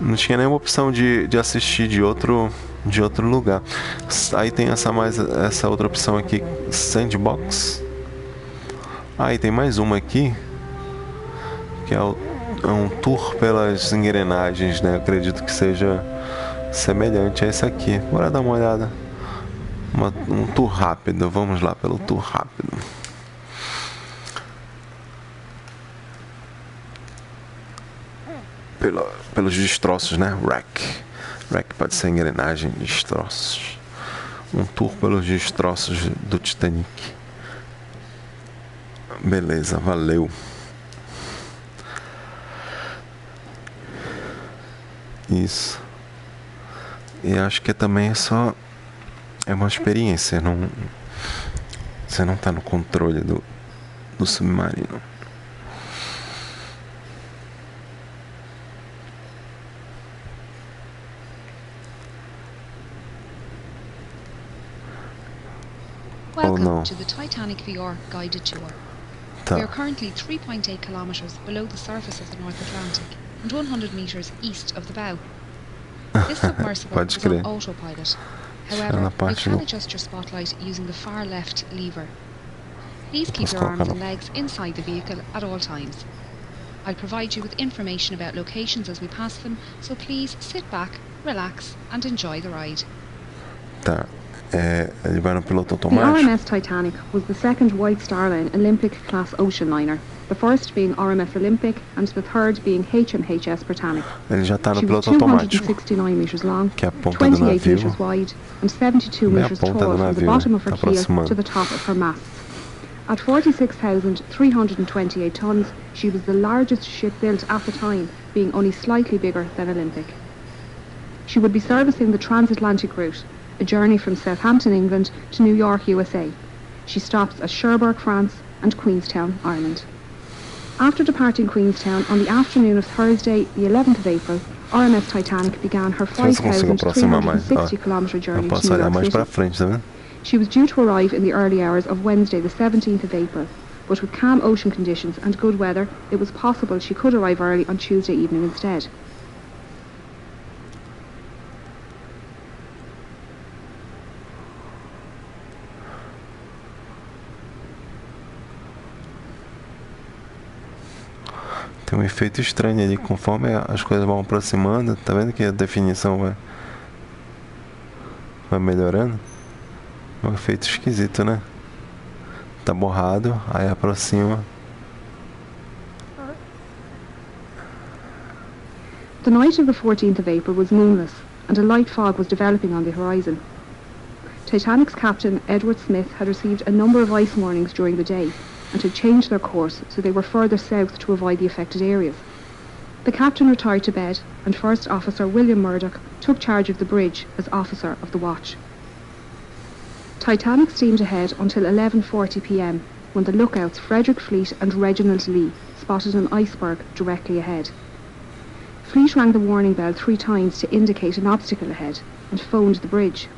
Não tinha nenhuma opção de assistir de outro lugar. Aí tem essa outra opção aqui, Sandbox. Aí tem mais uma aqui, que é um tour pelas engrenagens, né? Eu acredito que seja semelhante a esse aqui. Bora dar uma olhada. Um tour rápido. Vamos lá pelo tour rápido. Pelos destroços, né? Wreck pode ser engrenagem, destroços. Um tour pelos destroços do Titanic. Beleza, valeu. Isso. E acho que também é uma experiência. Você não tá no controle do submarino. Welcome to the Titanic VR guided tour. Tá. We are currently 3.8 kilometers below the surface of the North Atlantic and 100 meters east of the bow. This submersible is on autopilot. However, you can adjust your spotlight using the far left lever. Please keep your arms and legs inside the vehicle at all times. I'll provide you with information about locations as we pass them, so please sit back, relax and enjoy the ride. Tá. Ele vai no piloto The automático. RMS Titanic was the second White Star Line Olympic-class ocean liner, the first being RMS Olympic and the third being HMHS Britannic. Ele já está no She was piloto automático. 269 metres long, Que é a ponta 28 do navio. metres wide and 72 metres tall from the bottom of her keel to the top of her masts. At 46,328 tonnes, she was the largest ship built at the time, being only slightly bigger than Olympic. She would be servicing the transatlantic route, a journey from Southampton, England to New York, USA. She stops at Cherbourg, France and Queenstown, Ireland. After departing Queenstown on the afternoon of Thursday, the 11th of April, RMS Titanic began her 5,360-kilometre journey to New York City. She was due to arrive in the early hours of Wednesday, the 17th of April, but with calm ocean conditions and good weather, it was possible she could arrive early on Tuesday evening instead. Tem um efeito estranho ali, conforme as coisas vão aproximando, tá vendo que a definição vai melhorando? É um efeito esquisito, né? Tá borrado, aí aproxima. The night of the 14th of April was moonless, and a light fog was developing on the horizon. Titanic's captain, Edward Smith, had received a number of ice warnings during the day, and had changed their course so they were further south to avoid the affected areas. The captain retired to bed, and First Officer William Murdoch took charge of the bridge as officer of the watch. Titanic steamed ahead until 11:40 p.m, when the lookouts Frederick Fleet and Reginald Lee spotted an iceberg directly ahead. Fleet rang the warning bell 3 times to indicate an obstacle ahead, and phoned the bridge.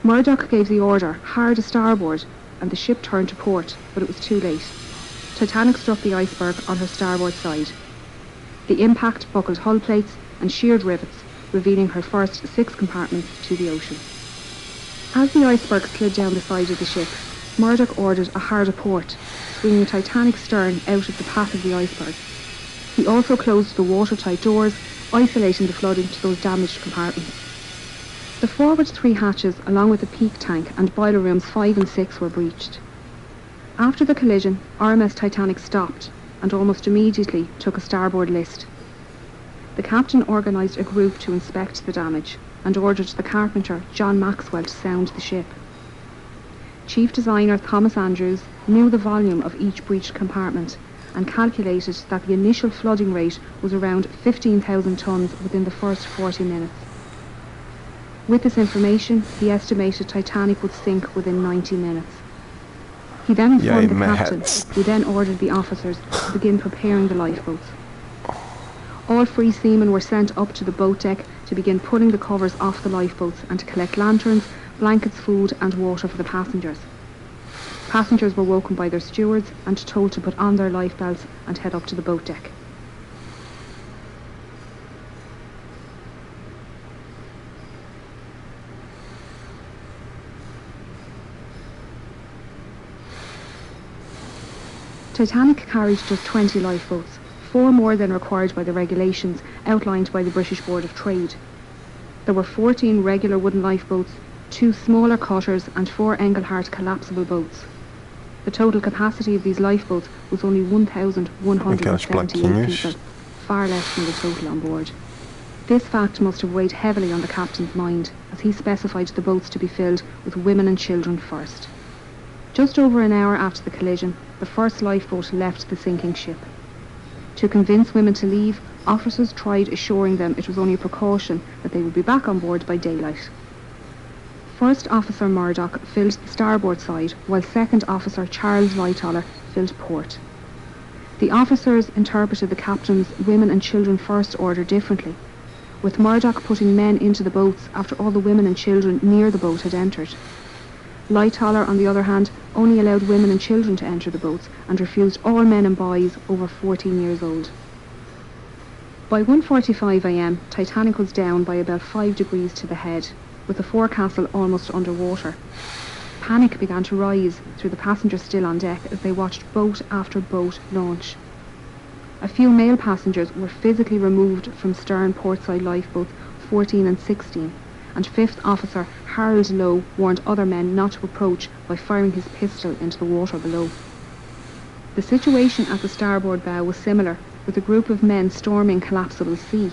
Murdoch gave the order, hard a starboard, and the ship turned to port, but it was too late. Titanic struck the iceberg on her starboard side. The impact buckled hull plates and sheared rivets, revealing her first 6 compartments to the ocean. As the iceberg slid down the side of the ship, Murdoch ordered a hard port, swinging Titanic's stern out of the path of the iceberg. He also closed the watertight doors, isolating the flooding to those damaged compartments. The forward 3 hatches, along with the peak tank and boiler rooms 5 and 6, were breached. After the collision, RMS Titanic stopped and almost immediately took a starboard list. The captain organised a group to inspect the damage and ordered the carpenter, John Maxwell, to sound the ship. Chief designer Thomas Andrews knew the volume of each breached compartment and calculated that the initial flooding rate was around 15,000 tonnes within the first 40 minutes. With this information, he estimated Titanic would sink within 90 minutes. He then informed the captain, who then ordered the officers to begin preparing the lifeboats. All free seamen were sent up to the boat deck to begin pulling the covers off the lifeboats and to collect lanterns, blankets, food and water for the passengers. Passengers were woken by their stewards and told to put on their lifebelts and head up to the boat deck. Titanic carried just 20 lifeboats, 4 more than required by the regulations outlined by the British Board of Trade. There were 14 regular wooden lifeboats, 2 smaller cutters and 4 Engelhart collapsible boats. The total capacity of these lifeboats was only 1,178 people, far less than the total on board. This fact must have weighed heavily on the captain's mind, as he specified the boats to be filled with women and children first. Just over an hour after the collision, the first lifeboat left the sinking ship. To convince women to leave, officers tried assuring them it was only a precaution, that they would be back on board by daylight. First Officer Murdoch filled the starboard side, while Second Officer Charles Lightoller filled port. The officers interpreted the captain's women and children first order differently, with Murdoch putting men into the boats after all the women and children near the boat had entered. Lightoller, on the other hand, only allowed women and children to enter the boats and refused all men and boys over 14 years old. By 1:45 a.m, Titanic was down by about 5 degrees to the head, with the forecastle almost underwater. Panic began to rise through the passengers still on deck as they watched boat after boat launch. A few male passengers were physically removed from stern portside lifeboats 14 and 16, and 5th Officer Harold Lowe warned other men not to approach by firing his pistol into the water below. The situation at the starboard bow was similar, with a group of men storming collapsible sea.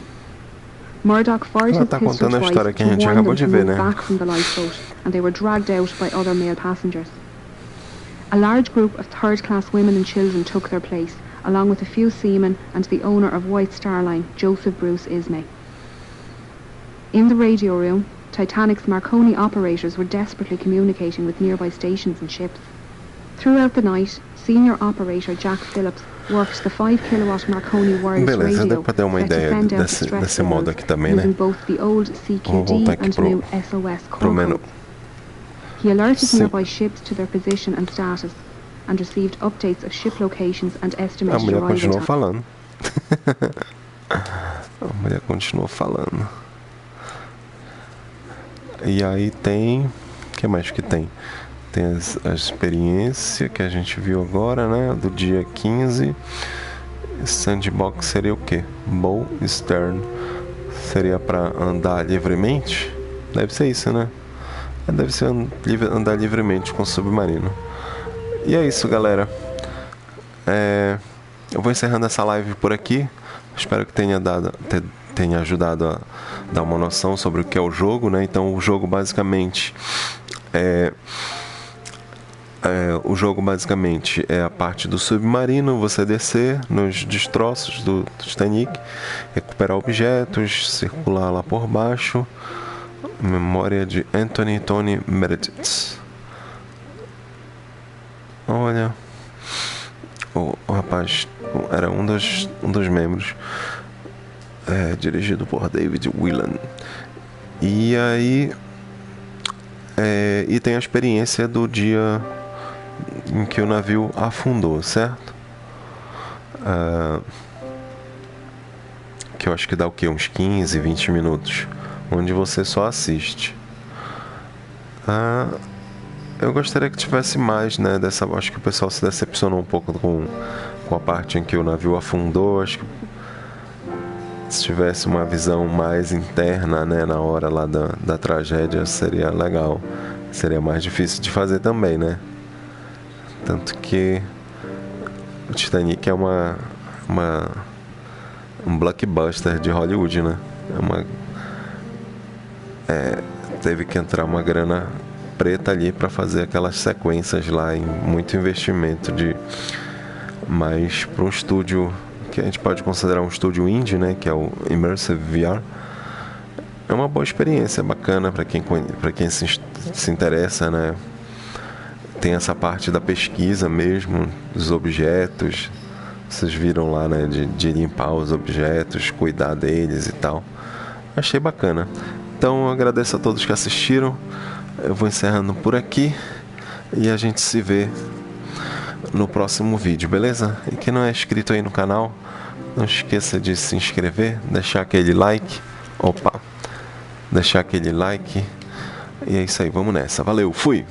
Murdoch fired his pistol twice to warn them to move back from the lifeboat, and they were dragged out by other male passengers. A large group of third-class women and children took their place, along with a few seamen and the owner of White Star Line, Joseph Bruce Ismay. In the radio room, Titanic's Marconi operators were desperately communicating with nearby stations and ships. Throughout the night, senior operator Jack Phillips worked the 5-kilowatt Marconi wireless radio pra ter uma ideia desse modo aqui também, né? using both the old CQD and new SOS call code. He alerted nearby ships to their position and status, and received updates of ship locations and estimated arrival time. A mulher continuou time. falando. A mulher continuou falando. E aí tem... O que mais que tem? Tem a experiência que a gente viu agora, né? Do dia 15. Sandbox seria o quê? Bow Stern. Seria para andar livremente? Deve ser isso, né? Deve ser andar livremente com o submarino. E é isso, galera. Eu vou encerrando essa live por aqui. Espero que tenha ajudado a dar uma noção sobre o que é o jogo, né? Então o jogo basicamente é a parte do submarino, você descer nos destroços do Titanic, recuperar objetos, circular lá por baixo. Memória de Anthony Tony Meredith. Olha, o rapaz era um dos membros, dirigido por David Whelan. E aí e tem a experiência do dia em que o navio afundou, certo? Que eu acho que dá o quê? Uns 15, 20 minutos, onde você só assiste. Eu gostaria que tivesse mais, né? Acho que o pessoal se decepcionou um pouco com a parte em que o navio afundou. Acho que se tivesse uma visão mais interna, né, na hora lá da tragédia, seria legal. Seria mais difícil de fazer também, né? Tanto que o Titanic é um blockbuster de Hollywood, né? Teve que entrar uma grana preta ali para fazer aquelas sequências lá, em muito investimento mais para um estúdio que a gente pode considerar um estúdio indie, né, que é o Immersive VR. É uma boa experiência, bacana para quem se interessa, né? Tem essa parte da pesquisa mesmo, dos objetos. Vocês viram lá, né, de limpar os objetos, cuidar deles e tal. Achei bacana. Então eu agradeço a todos que assistiram. Eu vou encerrando por aqui e a gente se vê no próximo vídeo, beleza? E quem não é inscrito aí no canal, não esqueça de se inscrever, deixar aquele like. Deixar aquele like. E é isso aí, vamos nessa. Valeu, fui!